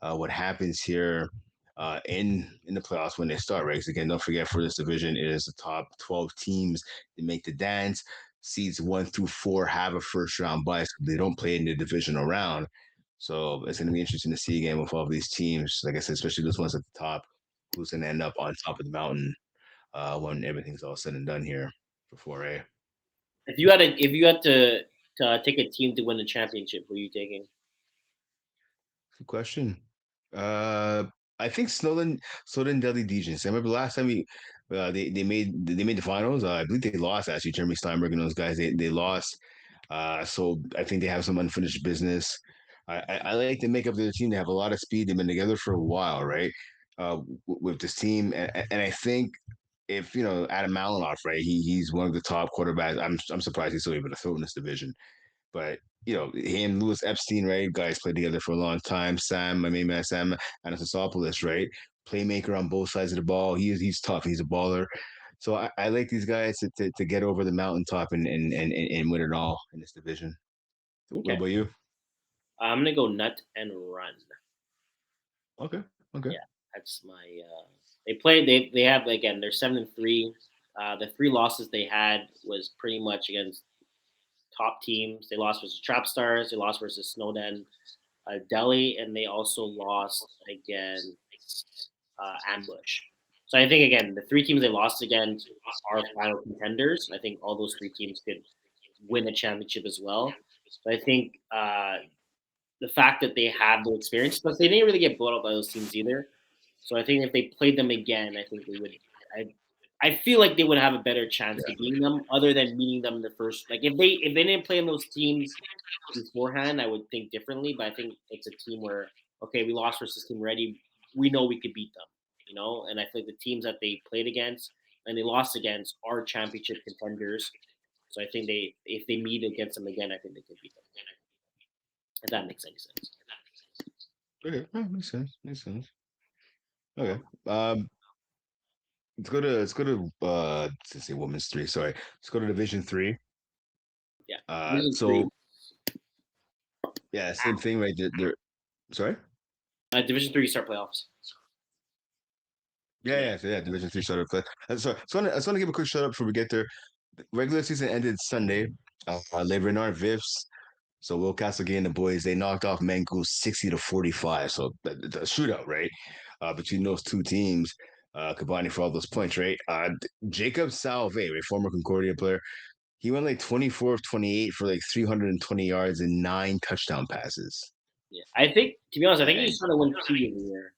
what happens here in the playoffs when they start, right? Because again, don't forget for this division, it is the top 12 teams that make the dance. Seeds 1 through 4 have a first round bye, so they don't play in the divisional round. So it's going to be interesting to see again with all these teams. Like I said, especially those ones at the top, who's going to end up on top of the mountain when everything's all said and done here for 4A. If you had to take a team to win the championship, who are you taking? Good question. Uh, I think Snowden Delhi Degens. I remember last time they made the finals. I believe they lost actually. Jeremy Steinberg and those guys they lost. So I think they have some unfinished business. I like the makeup of the team. They have a lot of speed. They've been together for a while, right? With this team, and I think if Adam Malinoff, right? He's one of the top quarterbacks. I'm surprised he's still able to throw in this division. But him, Louis Epstein, right? Guys played together for a long time. Sam, my main man, Sam Anastasopoulos, right? Playmaker on both sides of the ball. He's tough. He's a baller. So I like these guys to get over the mountaintop and win it all in this division. What Okay, about you? I'm gonna go nut and run. Okay. Okay. Yeah, that's my. They play. They have again. They're 7-3. The three losses they had was pretty much against top teams. They lost versus Trap Stars. They lost versus Snowden, Delhi, and they also lost against Ambush. So I think again, the three teams they lost against are final contenders. I think all those three teams could win a championship as well. So I think the fact that they have the experience, but they didn't really get blown up by those teams either. So I think if they played them again, I think they would. I I feel like they would have a better chance to beating them, other than meeting them in the first. Like if they didn't play in those teams beforehand, I would think differently. But I think it's a team where okay, we lost versus team ready. We know we could beat them, And I think the teams that they played against and they lost against are championship contenders. So I think if they meet against them again, I think they could beat them. If that makes any sense. Okay. Oh, makes sense. Makes sense. Okay. Let's say women's three. Sorry. Let's go to Division 3. Yeah, Division three. So yeah, same thing, right? They're sorry. Division three start playoffs. Yeah, Yeah. yeah, so yeah, Division 3 startup. So I just want to give a quick shout out before we get there. The regular season ended Sunday. Le Renard Vifs. So Will Castlegate and the boys, they knocked off Mango 60-45. So the shootout, right? Between those two teams, combining for all those points, right? Jacob Salve, right, former Concordia player, he went like 24 of 28 for like 320 yards and 9 touchdown passes. Yeah. I think, to be honest, I think And he's trying to win QB of the year.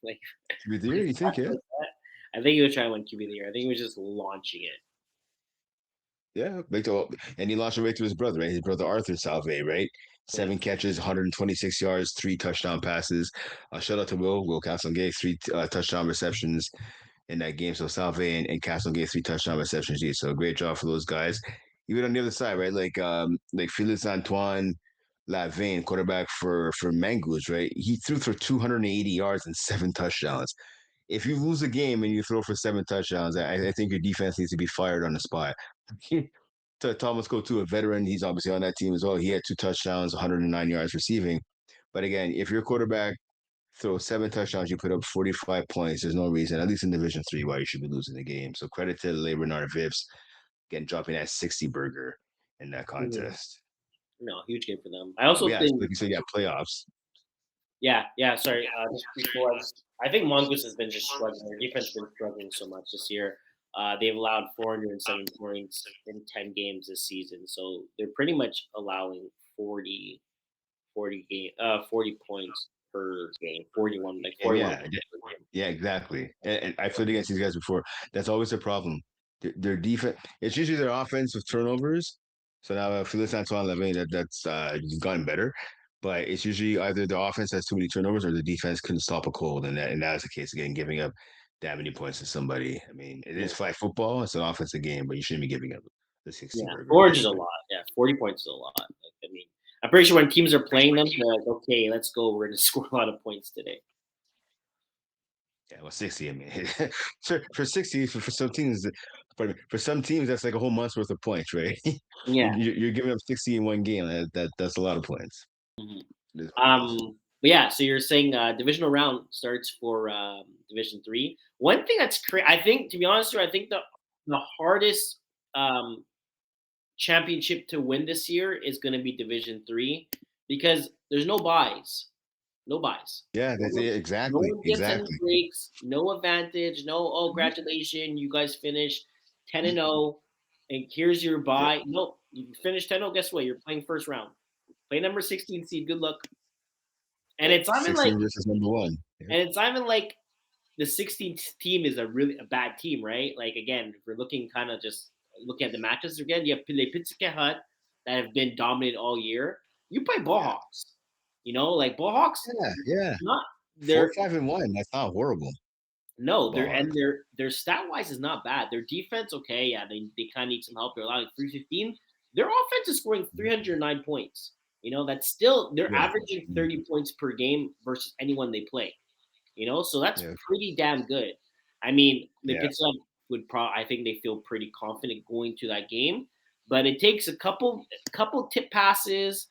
Like, to be there, you think, yeah? like that. I think he was trying to win QB of the year. I think he was just launching it. Yeah, and he launched it right to his brother, right? His brother Arthur Salve, right? Yeah. 7 catches, 126 yards, 3 touchdown passes. Shout out to Will Castlegate, three touchdown receptions in that game. So Salve and Castlegate, 3 touchdown receptions each. So great job for those guys. Even on the other side, right? Like Felix Antoine Lavine, quarterback for Mangoes, right? He threw for 280 yards and 7 touchdowns. If you lose a game and you throw for 7 touchdowns, I think your defense needs to be fired on the spot. To Thomas Cole, too, a veteran, he's obviously on that team as well. He had 2 touchdowns, 109 yards receiving. But again, if your quarterback throws 7 touchdowns, you put up 45 points. There's no reason, at least in Division 3, why you should be losing the game. So credit to Le Renard Vips, again, dropping that 60 burger in that Mhm. contest. No, huge game for them. I also Yeah, think, like you said, yeah, playoffs. yeah. Sorry, just before I think Mongoose has been just struggling. Their defense has been struggling so much this year. They've allowed 407 points in 10 games this season, so they're pretty much allowing 40 points per game, 41 like And 41 yeah, points per game. yeah, exactly. And I played against these guys before. That's always a problem. Their defense, it's usually their offense with turnovers. So now if you listen to Antoine Levin, that's gotten better. But it's usually either the offense has too many turnovers or the defense couldn't stop a cold, and that's the case again, giving up that many points to somebody. I mean, it Yeah, is flag football; it's an offensive game, but you shouldn't be giving up the 60 yeah. burger. 400 is a lot. Yeah, 40 points is a lot. Like, I mean, I'm pretty sure when teams are playing them, they're like, okay, let's go. We're going to score a lot of points today. Yeah, well, 60. I mean, for 60 for some teams, for some teams that's like a whole month's worth of points, right? Yeah. You're giving up 60 in one game. That's a lot of points. Mhm. It is what it is. But yeah, so you're saying divisional round starts for Division Three. One thing that's crazy, I think, to be honest with you, I think the hardest um, championship to win this year is going to be Division Three because there's no buys, no buys. Yeah, No that's one, it. no Exactly, one gets any exactly. breaks, no advantage, no oh congratulations, you guys finished 10-0, and here's your Yep. buy. No, you finished 10-0. Guess what? You're playing first round. Play number 16 seed. Good luck. And Yep. it's not even like 16 versus number one. Yep. and it's not even like the 16th team is a bad team, right? Like again, if we're looking kind of just looking at the matches again, you have Les Petits Hut that have been dominant all year. You play Yeah. Ballhawks, like Ballhawks, Yeah. Yeah. not Four, they're 5, and 1. That's not horrible. no, Ball Hawks. their stat wise is not bad. Their defense, okay, yeah, they kind of need some help. They're allowing 315. Their offense is scoring 309 points. That's still they're Yeah. averaging 30 points per game versus anyone they play. So that's Yeah. pretty damn good. I mean, the Yeah. Pittsburgh I think they feel pretty confident going to that game, but it takes a couple tip passes,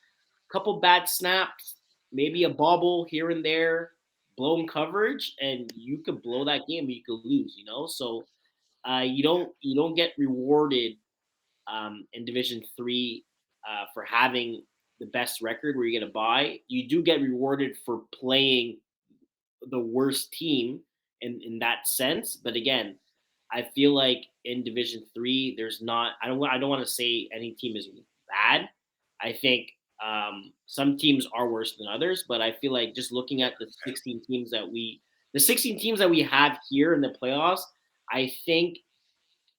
couple bad snaps, maybe a bobble here and there, blown coverage, and you could blow that game, you could lose. So you don't get rewarded in Division Three for having the best record where you're gonna buy. You do get rewarded for playing the worst team in that sense. But again, I feel like in Division Three, there's not. I don't want to say any team is bad. I think some teams are worse than others, but I feel like just looking at the 16 teams that we have here in the playoffs, I think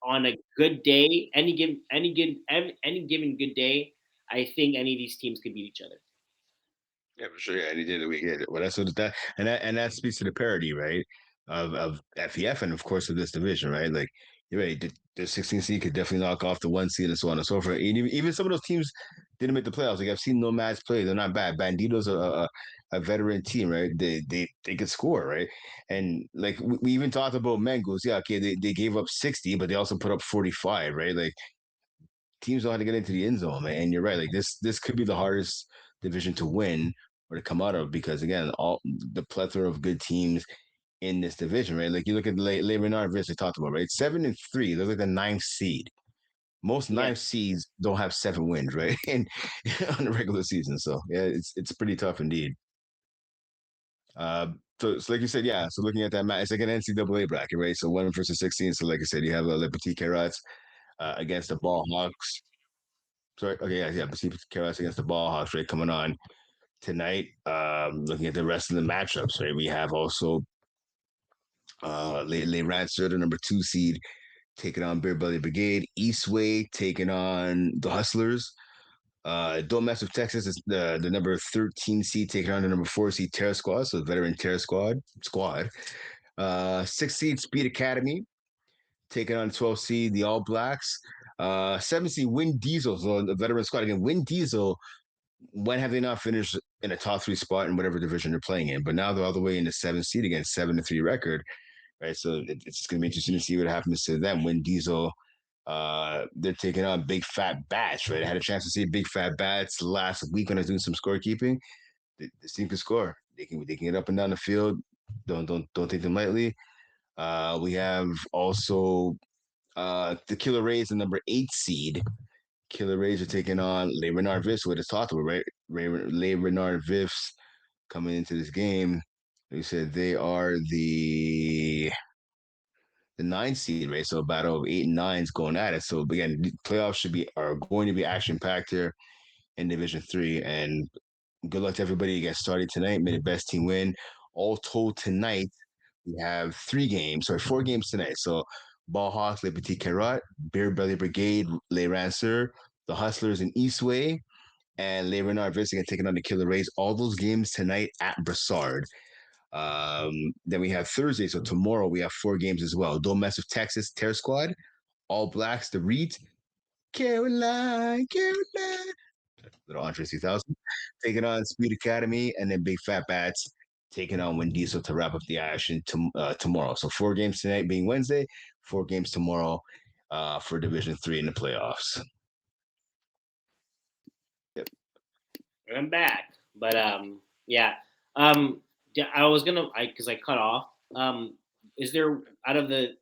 on a good day, any given good day, I think any of these teams could beat each other. Yeah, for sure. Yeah, and he did it. We get it. Well, that's what that speaks to the parity, right? Of FEF and of course of this division, right? Like you're right. The 16 seed could definitely knock off the 1 seed and so on and so forth. And even some of those teams didn't make the playoffs. Like I've seen Nomads play. They're not bad. Bandito's a veteran team, right? They could score, right? And like we even talked about Mengos. Yeah, okay, they gave up 60, but they also put up 45, right? Like teams know how to get into the end zone, man. And you're right. Like this could be the hardest division to win or to come out of because again, all the plethora of good teams in this division, right? Like you look at Le Renard Viz, we talked about, right? 7-3. They're like the ninth seed. Most Yeah, ninth seeds don't have 7 wins, right? And on the regular season. So yeah, it's pretty tough indeed. Uh, so like you said, yeah. So looking at that match, it's like an NCAA bracket, right? So 1 versus 16. So like I said, you have Le Petit Carrots against the Ball Hawks. Sorry. Okay. Yeah. Yeah. Pacific Carrots against the Ball Hawks, right? Coming on tonight. Looking at the rest of the matchups, right? We have also Le Rancer, the number 2 seed, taking on Beer Belly Brigade. Eastway taking on the Hustlers. Don't Mess with Texas is the number 13 seed taking on the number 4 seed Terror Squad, so veteran Terror Squad. 6 seed Speed Academy taking on 12 seed the All Blacks. 7 seed Win Diesel, so the veteran squad again. Win Diesel, when have they not finished in a top 3 spot in whatever division they're playing in? But now they're all the way in the 7th seed again, 7-3 record, right? So it's going to be interesting to see what happens to them. Win Diesel, they're taking on Big Fat Bats, right? I had a chance to see Big Fat Bats last week when I was doing some scorekeeping. This team can score. They can get up and down the field. Don't take them lightly. We have also the Killer Rays, the number 8 seed. Killer Rays are taking on Le Renard Vifs, what it's talked about, right? Le Renard Vifs coming into this game. They said they are the 9 seed, right? So a battle of 8 and 9s going at it. So again, playoffs are going to be action packed here in Division Three. And good luck to everybody who gets started tonight. May the best team win. All told tonight, we have 3 games, sorry, 4 games tonight. So Ball Hawks, Le Petit Carrot, Beer Belly Brigade, Le Rancer, the Hustlers in Eastway, and Le Renard visiting and taking on the Killer Rays. All those games tonight at Brassard. Then we have Thursday, so tomorrow we have 4 games as well. Don't Mess with Texas, Terror Squad, All Blacks, the Reed, Caroline, Caroline, little Andre 3000, taking on Speed Academy, and then Big Fat Bats taking on Win Diesel to wrap up the action tomorrow. So 4 games tonight being Wednesday, 4 games tomorrow for Division 3 in the playoffs. Yep. I'm back, but yeah. I was gonna, because I cut off. Is there, out of the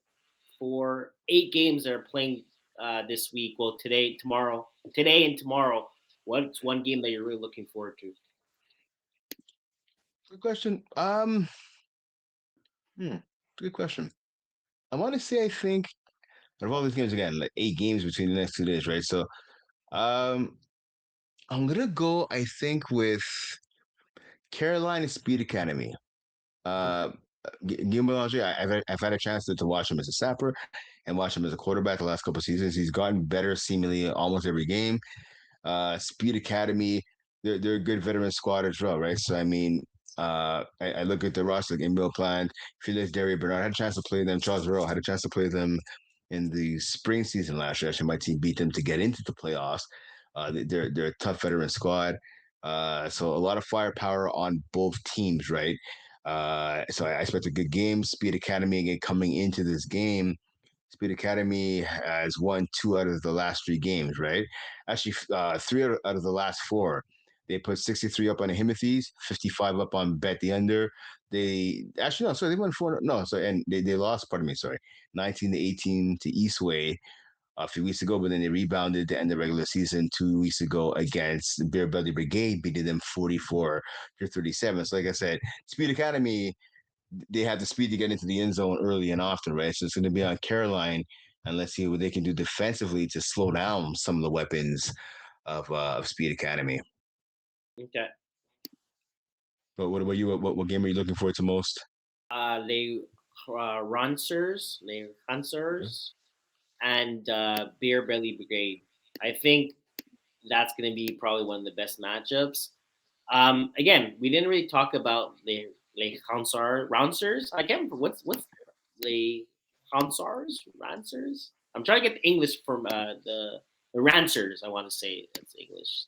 8 games that are playing this week? Well, today and tomorrow. What's one game that you're really looking forward to? Good question. Good question. I want to say I think out of all these games again, like 8 games between the next 2 days, right? So, I'm gonna go. I think with Carolina Speed Academy. Uh, Guillaume Belanger, I've had a chance to watch him as a snapper and watch him as a quarterback the last couple of seasons. He's gotten better seemingly almost every game. Speed Academy, they're a good veteran squad as well, right? So I mean, I look at the roster like Emil Plant, Felix Derry Bernard. I had a chance to play them. Charles Rowe had a chance to play them in the spring season last year. Actually, my team beat them to get into the playoffs. They're a tough veteran squad. So a lot of firepower on both teams, right? So I expect a good game. Speed Academy again coming into this game. Speed Academy has won 2 out of the last 3 games, right? Actually, 3 out of the last 4. They put 63 up on the Himothy's, 55 up on Bet the Under. They actually, no, sorry, they won 4. No, sorry, and they lost, pardon me, sorry, 19 to 18 to Eastway a few weeks ago, but then they rebounded to end the regular season 2 weeks ago against Beer Belly Brigade, beating them 44 to 37. So, like I said, Speed Academy, they have the speed to get into the end zone early and often, right? So it's going to be on Caroline, and let's see what they can do defensively to slow down some of the weapons of Speed Academy. Okay. But what about you? What game are you looking forward to most? Les Rancers, and Beer Belly Brigade. I think that's going to be probably one of the best matchups. Again, we didn't really talk about Les Rancers. I can't remember what's Les Rancers. I'm trying to get the English from the Rancers. I want to say that's English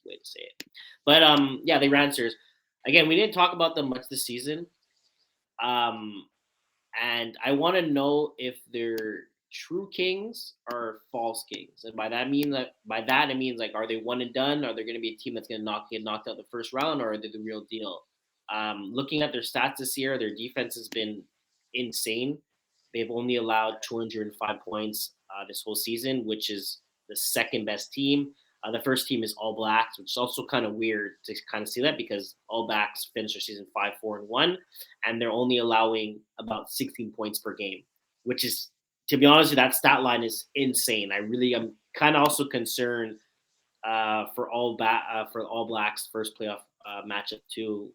way to say it. But yeah, the Rancers. Again, we didn't talk about them much this season. Um, and I want to know if they're true kings or false kings. And by that it means, like, are they one and done? Are they going to be a team that's going to get knocked out the first round, or are they the real deal? Looking at their stats this year, their defense has been insane. They've only allowed 205 points this whole season, which is the second best team. The first team is All Blacks, which is also kind of weird to kind of see that, because All Blacks finished their season 5-4-1, and they're only allowing about 16 points per game, which is, to be honest, that stat line is insane. I'm kind of also concerned for All Blacks first playoff matchup too,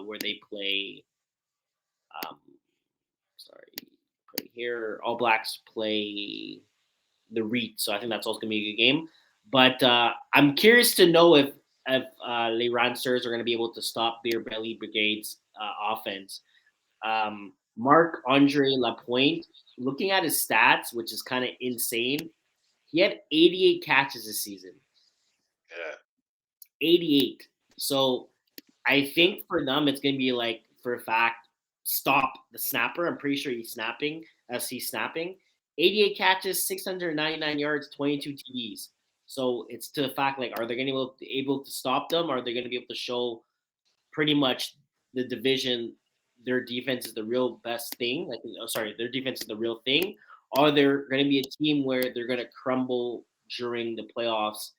where they play. Um, sorry, put it here. All Blacks play the REIT, so I think that's also gonna be a good game. But I'm curious to know if Les Rancers are going to be able to stop Beer Belly Brigade's offense. Marc Andre Lapointe, looking at his stats, which is kind of insane, he had 88 catches this season. Yeah. 88. So I think for them, it's going to be like, for a fact, stop the snapper. I'm pretty sure he's snapping as he's snapping. 88 catches, 699 yards, 22 TDs. So it's to the fact, like, are they going to be able to stop them? Or are they going to be able to show pretty much the division their defense is the real best thing? Like, their defense is the real thing. Or they're going to be a team where they're going to crumble during the playoffs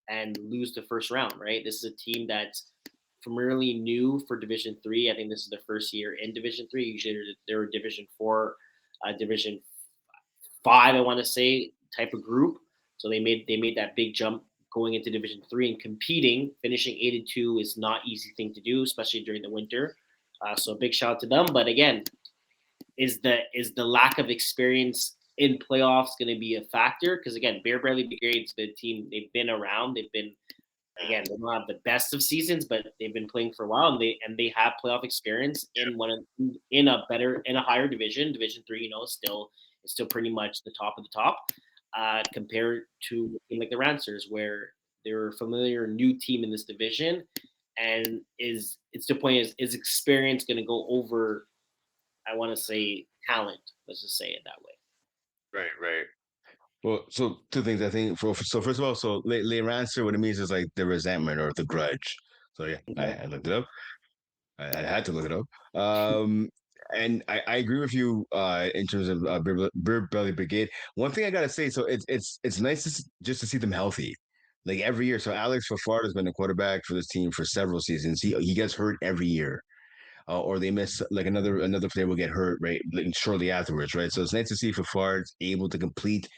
and lose the first round, right? This is a team that's familiarly new for Division 3. I think this is their first year in Division 3. Usually they're a Division 4, Division 5, I want to say, type of group. So they made that big jump going into Division 3 and competing. Finishing 8-2 is not easy thing to do, especially during the winter. So a big shout out to them. But again, is the lack of experience in playoffs going to be a factor because again, Bear Bradley Brigade's the team. They've been around. They've been again. They don't have the best of seasons, but they've been playing for a while, and they have playoff experience in in a higher division. Division three, still is still pretty much the top of the top compared to a team like the Rancers, where they're a familiar new team in this division, and it's the point is experience going to go over? I want to say talent. Let's just say it that way. Right, right. Well, so two things I think. So first of all, so le rancer, what it means is like the resentment or the grudge. So yeah, Okay. I looked it up. I had to look it up. Um, and I agree with you in terms of Beer Belly Brigade. One thing I gotta say, so it's nice just to see them healthy, like every year. So Alex Fafard has been the quarterback for this team for several seasons. He gets hurt every year, or they miss like another player will get hurt right like, shortly afterwards, right? So it's nice to see Fafard's able to complete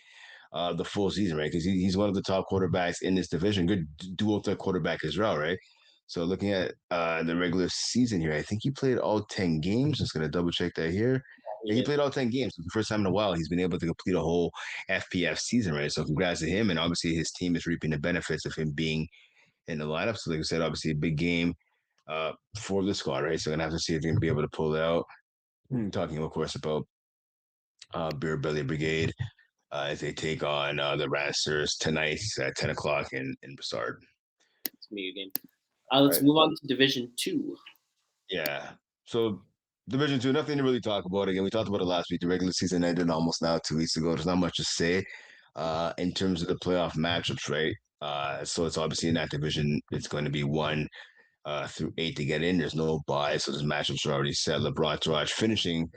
the full season, right? Because he's one of the top quarterbacks in this division. Good dual threat quarterback as well, right? So looking at the regular season here, I think he played all 10 games. Just gonna double check that here. Yeah, he He played all 10 games. For the first time in a while, he's been able to complete a whole FPF season, right? So congrats to him. And obviously his team is reaping the benefits of him being in the lineup. So like I said, obviously a big game for the squad, right? So gonna have to see if they're gonna be able to pull it out. Talking, of course, about Beer Belly Brigade as they take on the Rancers tonight at 10 o'clock in Broussard. It's gonna be a game. All Let's right. move on to Division Two. Yeah. So Division Two, nothing to really talk about. Again, we talked about it last week. The regular season ended almost now 2 weeks ago. There's not much to say in terms of the playoff matchups, right? So it's obviously in that division, it's going to be one through eight to get in. There's no buy, so those matchups are already set. LeBron Tourage finishing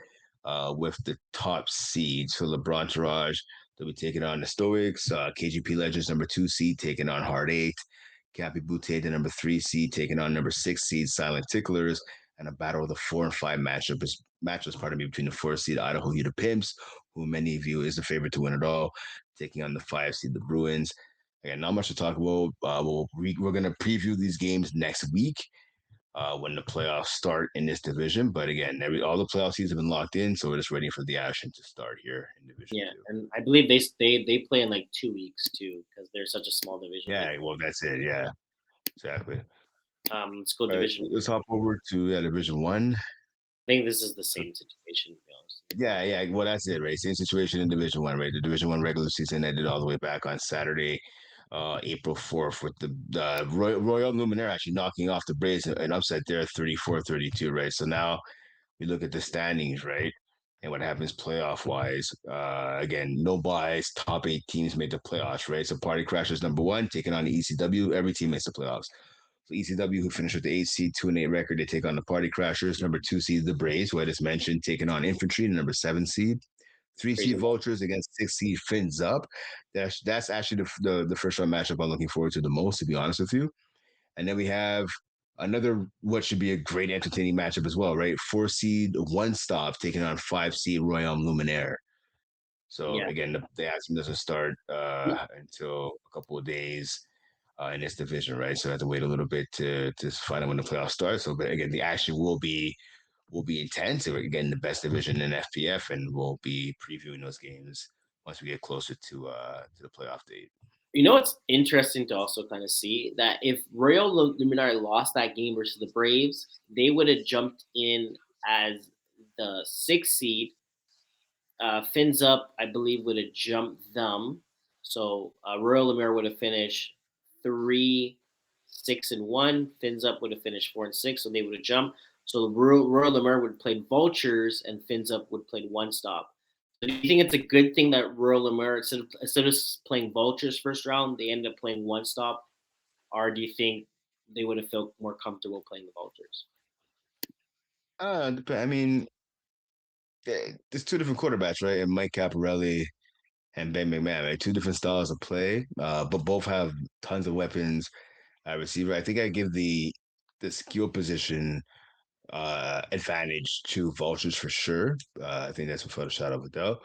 with the top seed. So LeBron Tourage, they'll be taking on the Stoics. KGP Legends, number 2 seed, taking on Hard Eight. Cappy Butte, the number 3 seed, taking on number 6 seed, Silent Ticklers. And a battle of the 4 and 5 matchups, pardon me, between the 4 seed Idaho Heat of Pimps, who many view is the favorite to win it all, taking on the 5 seed, the Bruins. Again, not much to talk about. We're going to preview these games next week when the playoffs start in this division. But again, all the playoff seeds have been locked in, so we're just waiting for the action to start here in Division Yeah, Two. and I believe they play in like 2 weeks too because they're such a small division. I think. Yeah, well, that's it. Yeah, exactly. Let's go All right, Division. let's hop over to Division One. I think this is the same situation to be honest. Yeah, yeah. Well, that's it, right? Same situation in Division One, right? The Division One regular season ended all the way back on Saturday, April 4th, with the Royal Luminaire actually knocking off the Braves and upset there 34-32, right? So now we look at the standings, right? And what happens playoff wise. Again, no buys. Top 8 teams made the playoffs, right? So Party Crashers number 1 taking on the ECW. Every team makes the playoffs. So ECW, who finished with the 8 seed, 2-8 record, they take on the Party Crashers. Number 2 seed, the Braves, who I just mentioned, taking on Infantry, the number 7 seed. 3 seed Crazy. Vultures against 6 seed Fins Up. That's actually the first round matchup I'm looking forward to the most, to be honest with you. And then we have another what should be a great entertaining matchup as well, right? 4 seed One Stop taking on 5 seed Royal Luminaire. So Yeah, again, the action doesn't start until a couple of days in this division, right? So I have to wait a little bit to find out when the playoffs start. So, but again, the action will be intense. We're again the best division in FPF, and we'll be previewing those games once we get closer to the playoff date. it's interesting to also kind of see that if Royal Luminari lost that game versus the Braves, they would have jumped in as the 6 seed. Fins up, I believe, would have jumped them. So Royal Luminaire would have finished 3-6-1. Fins up would have finished 4-6, so they would have jumped. So Royal Luminaire would play Vultures, and Fins up would play One Stop. So do you think it's a good thing that Royal Luminaire instead of playing Vultures first round, they end up playing One Stop, or do you think they would have felt more comfortable playing the Vultures? I mean, there's two different quarterbacks, right? And Mike Caparelli and Ben McMahon, right? Two different styles of play, but both have tons of weapons at receiver. I think I give the skill position advantage to Vultures for sure. I think that's without a shadow of a doubt.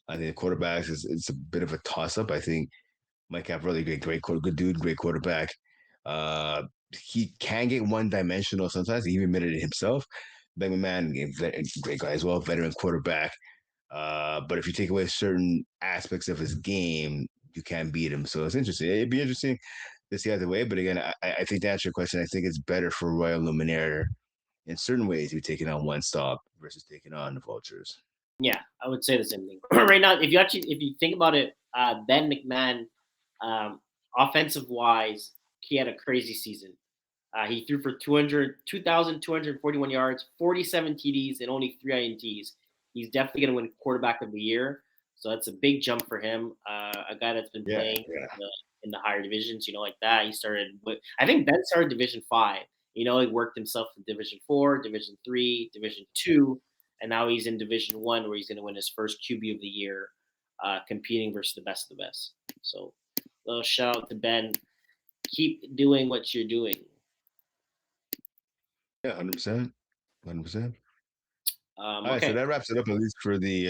I think the quarterbacks is it's a bit of a toss up. I think Mike Caparelli, good dude, great quarterback. Uh, he can get one dimensional sometimes. He even admitted it himself. Ben McMahon, great guy as well, veteran quarterback. But if you take away certain aspects of his game, you can't beat him. So it's interesting. It'd be interesting to see either way. But again, I think to answer your question, I think it's better for Royal Luminaire in certain ways. You're taking on one stop versus taking on the Vultures. Yeah, I would say the same thing. Right now, if you think about it, Ben McMahon, offensive wise, he had a crazy season. He threw for 2,241 yards, 47 TDs, and only 3 INTs. He's definitely going to win quarterback of the year. So that's a big jump for him. A guy that's been Yeah, playing yeah. in the higher divisions, like that. He started I think Ben started Division 5. He worked himself in Division 4, Division 3, Division 2, and now he's in Division 1, where he's going to win his first QB of the year, competing versus the best of the best. So, little shout out to Ben. Keep doing what you're doing. Yeah, 100%. 100%. All right, so Okay. that wraps it up at least for the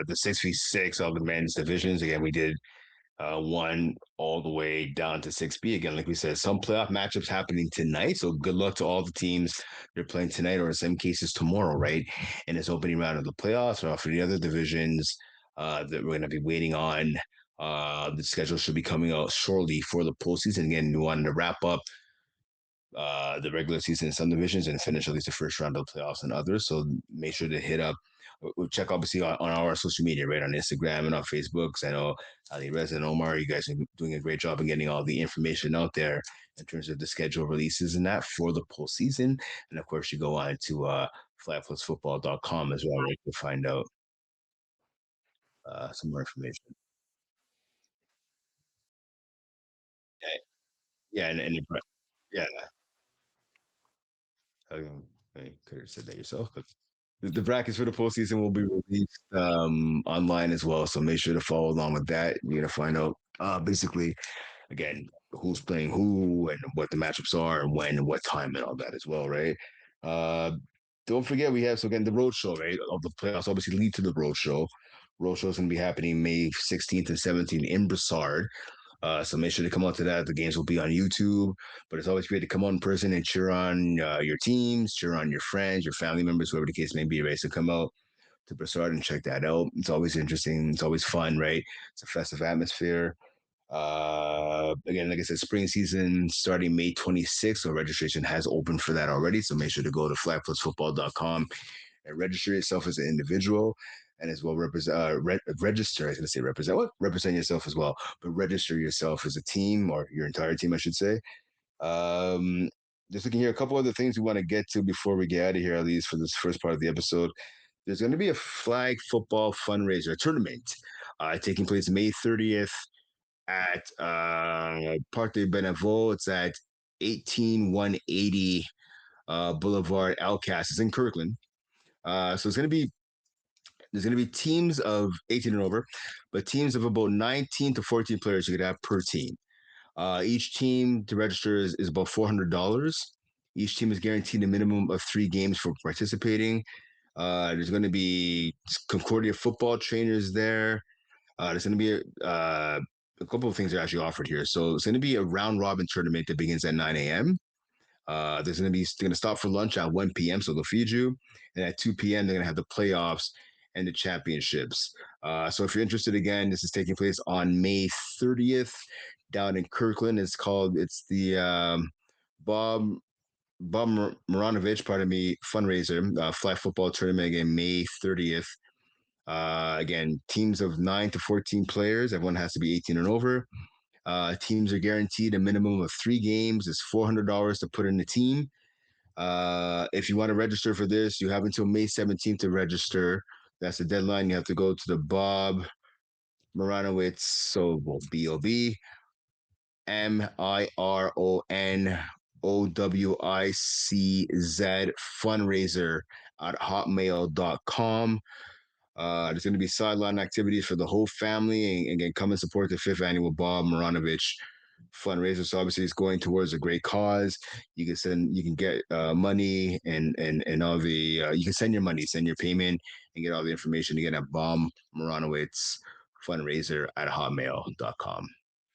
6v6 of the men's divisions. Again, we did one all the way down to 6B. Again, like we said, some playoff matchups happening tonight. So good luck to all the teams they're playing tonight, or in some cases tomorrow, right? In this opening round of the playoffs, or for the other divisions that we're going to be waiting on. The schedule should be coming out shortly for the postseason. Again, we wanted to wrap up the regular season in some divisions and finish at least the first round of the playoffs and others. So make sure to hit up, we'll check obviously on our social media, right? On Instagram and on Facebook. I know Ali Reza and Omar, you guys are doing a great job in getting all the information out there in terms of the schedule releases and that for the postseason. And of course, you go on to FlagPlusFootball.com as well, right? To find out some more information. Yeah, yeah, yeah, you could have said that yourself, but the brackets for the postseason will be released online as well. So make sure to follow along with that. You're gonna find out basically again who's playing who and what the matchups are and when and what time and all that as well, right? Uh, don't forget we have so again the road show, right? Of the playoffs obviously lead to the road show. Road show is gonna be happening May 16th and 17th in Broussard. So make sure to come out to that. The games will be on YouTube, but it's always great to come out in person and cheer on your teams, cheer on your friends, your family members, whoever the case may be, right? So come out to Broussard and check that out. It's always interesting. It's always fun, right? It's a festive atmosphere. Again, like I said, spring season starting May 26th, so registration has opened for that already. So make sure to go to flagplusfootball.com and register yourself as an individual and as well register. I was going to say represent what? Represent yourself as well, but register yourself as a team or your entire team, I should say. Um, just looking here, a couple other things we want to get to before we get out of here, at least for this first part of the episode. There's going to be a flag football fundraiser tournament taking place May 30th at Parc de Benevol. It's at 18180 Boulevard Alcast. It's in Kirkland. So there's gonna be teams of 18 and over, but teams of about 19 to 14 players you could have per team. Each team to register is about $400. Each team is guaranteed a minimum of 3 games for participating. There's going to be Concordia football trainers there. There's going to be a couple of things are actually offered here. So it's going to be a round robin tournament that begins at 9 a.m. There's going to stop for lunch at 1 p.m. So they'll feed you, and at 2 p.m. they're going to have the playoffs and the championships. So if you're interested, again, this is taking place on May 30th down in Kirkland. It's the Bob Maranovich, pardon me, fundraiser flag football tournament again May 30th. Again, teams of 9 to 14 players. Everyone has to be 18 and over. Teams are guaranteed a minimum of 3 games. It's $400 to put in the team. If you want to register for this, you have until May 17th to register. That's the deadline. You have to go to the Bob Moranowitz, so well, BOB, MIRONOWICZ fundraiser at hotmail.com. There's going to be sideline activities for the whole family, and again, come and support the 5th annual Bob Moranovich fundraiser. So obviously, it's going towards a great cause. You can get money and all the. You can send your money, send your payment, and get all the information again at Bob Moranowitz fundraiser at hotmail.com.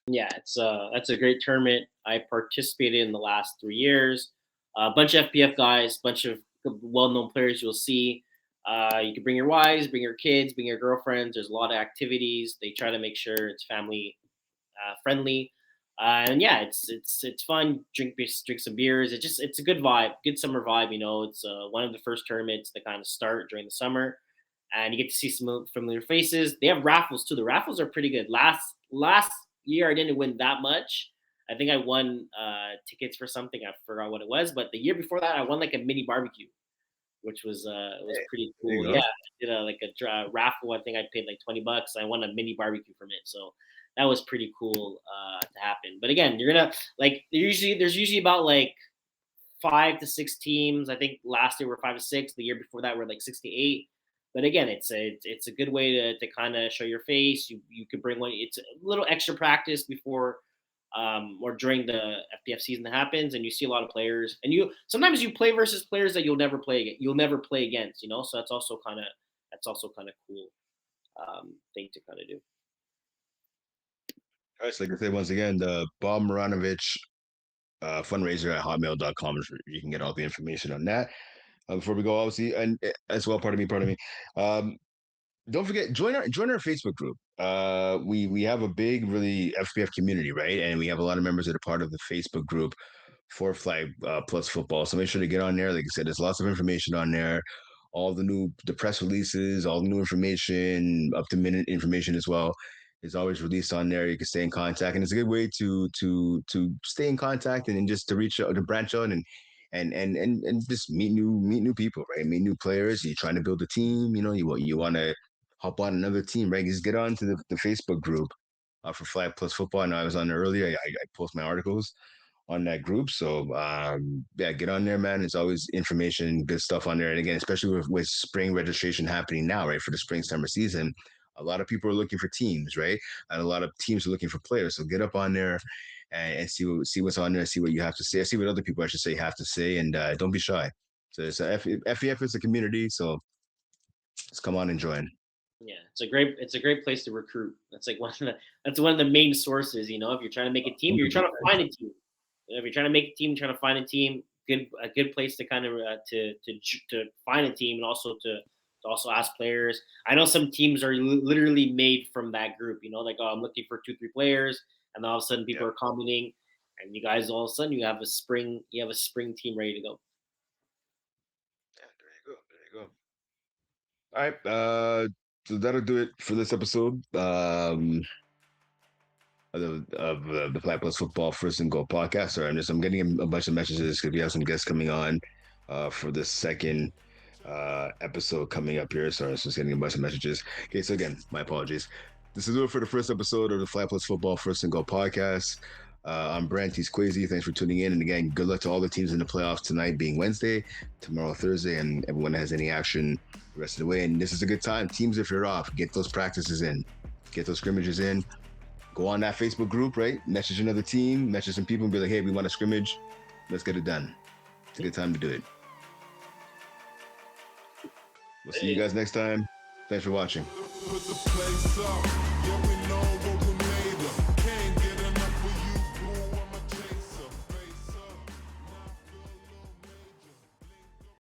Yeah, that's a great tournament. I participated in the last 3 years. A bunch of FPF guys, bunch of well-known players you'll see. You can bring your wives, bring your kids, bring your girlfriends. There's a lot of activities. They try to make sure it's family friendly. And yeah, it's fun. Drink some beers. It's a good vibe, good summer vibe. It's one of the first tournaments that kind of start during the summer, and you get to see some familiar faces. They have raffles too. The raffles are pretty good. Last year I didn't win that much. I think I won tickets for something. I forgot what it was, but the year before that I won like a mini barbecue, which was pretty There you cool. Yeah, go. I did a raffle. I think I paid like $20. I won a mini barbecue from it, so that was pretty cool to happen. But again, you're gonna like there's usually about like 5 to 6 teams. I think last year we're 5 to 6. The year before that we're like 6 to 8. But again, it's a good way to kind of show your face. You could bring one. It's a little extra practice before or during the FPF season that happens, and you see a lot of players. And you sometimes you play versus players that you'll never play against. So that's also kind of cool thing to kind of do. All right, so like I said, once again, the Bob Maranovich fundraiser at hotmail.com is where you can get all the information on that. Before we go, obviously, and as well, pardon me. Um, don't forget join our Facebook group. We have a big, really FPF community, right? And we have a lot of members that are part of the Facebook group for Flag Plus Football. So make sure to get on there. Like I said, there's lots of information on there. All the press releases, all the new information, up to minute information as well is always released on there. You can stay in contact, and it's a good way to stay in contact and just to reach out, to branch out and just meet new people, right? Meet new players. You're trying to build a team. You want to hop on another team, right? Just get on to the Facebook group for Flag Plus Football. I know I was on there earlier. I post my articles on that group. So yeah, get on there, man. It's always information, good stuff on there. And again, especially with spring registration happening now, right, for the spring summer season, a lot of people are looking for teams, right, and a lot of teams are looking for players. So get up on there and see what's on there, see what you have to say, see what other people I should say have to say, and don't be shy. So it's FEF is a community, so let's come on and join. Yeah, it's a great place to recruit. That's one of the main sources. If you're trying to make a team, you're trying to find a team. If you're trying to make a team, trying to find a team, a good place to kind of to find a team, and also to also ask players. I know some teams are literally made from that group. Like, oh, I'm looking for 2, 3 players, and all of a sudden people Yeah, are commenting, and you guys all of a sudden you have a spring team ready to go. yeah, there you go, there you go. All right, so that'll do it for this episode. Of the FlagPlus Football First and Goal podcast. Sorry, I'm getting a bunch of messages because we have some guests coming on for the second episode coming up here. Sorry, so just getting a bunch of messages. Okay, so again, my apologies. This is it for the first episode of the FlagPlus Football First and Goal podcast. I'm Brent. He's Quaysie. Thanks for tuning in. And again, good luck to all the teams in the playoffs tonight being Wednesday, tomorrow Thursday, and everyone that has any action the rest of the way. And this is a good time. Teams, if you're off, get those practices in, get those scrimmages in. Go on that Facebook group, right? Message another team, message some people, and be like, hey, we want a scrimmage. Let's get it done. It's a good time to do it. We'll see you guys next time. Thanks for watching. Put the place up. Yeah,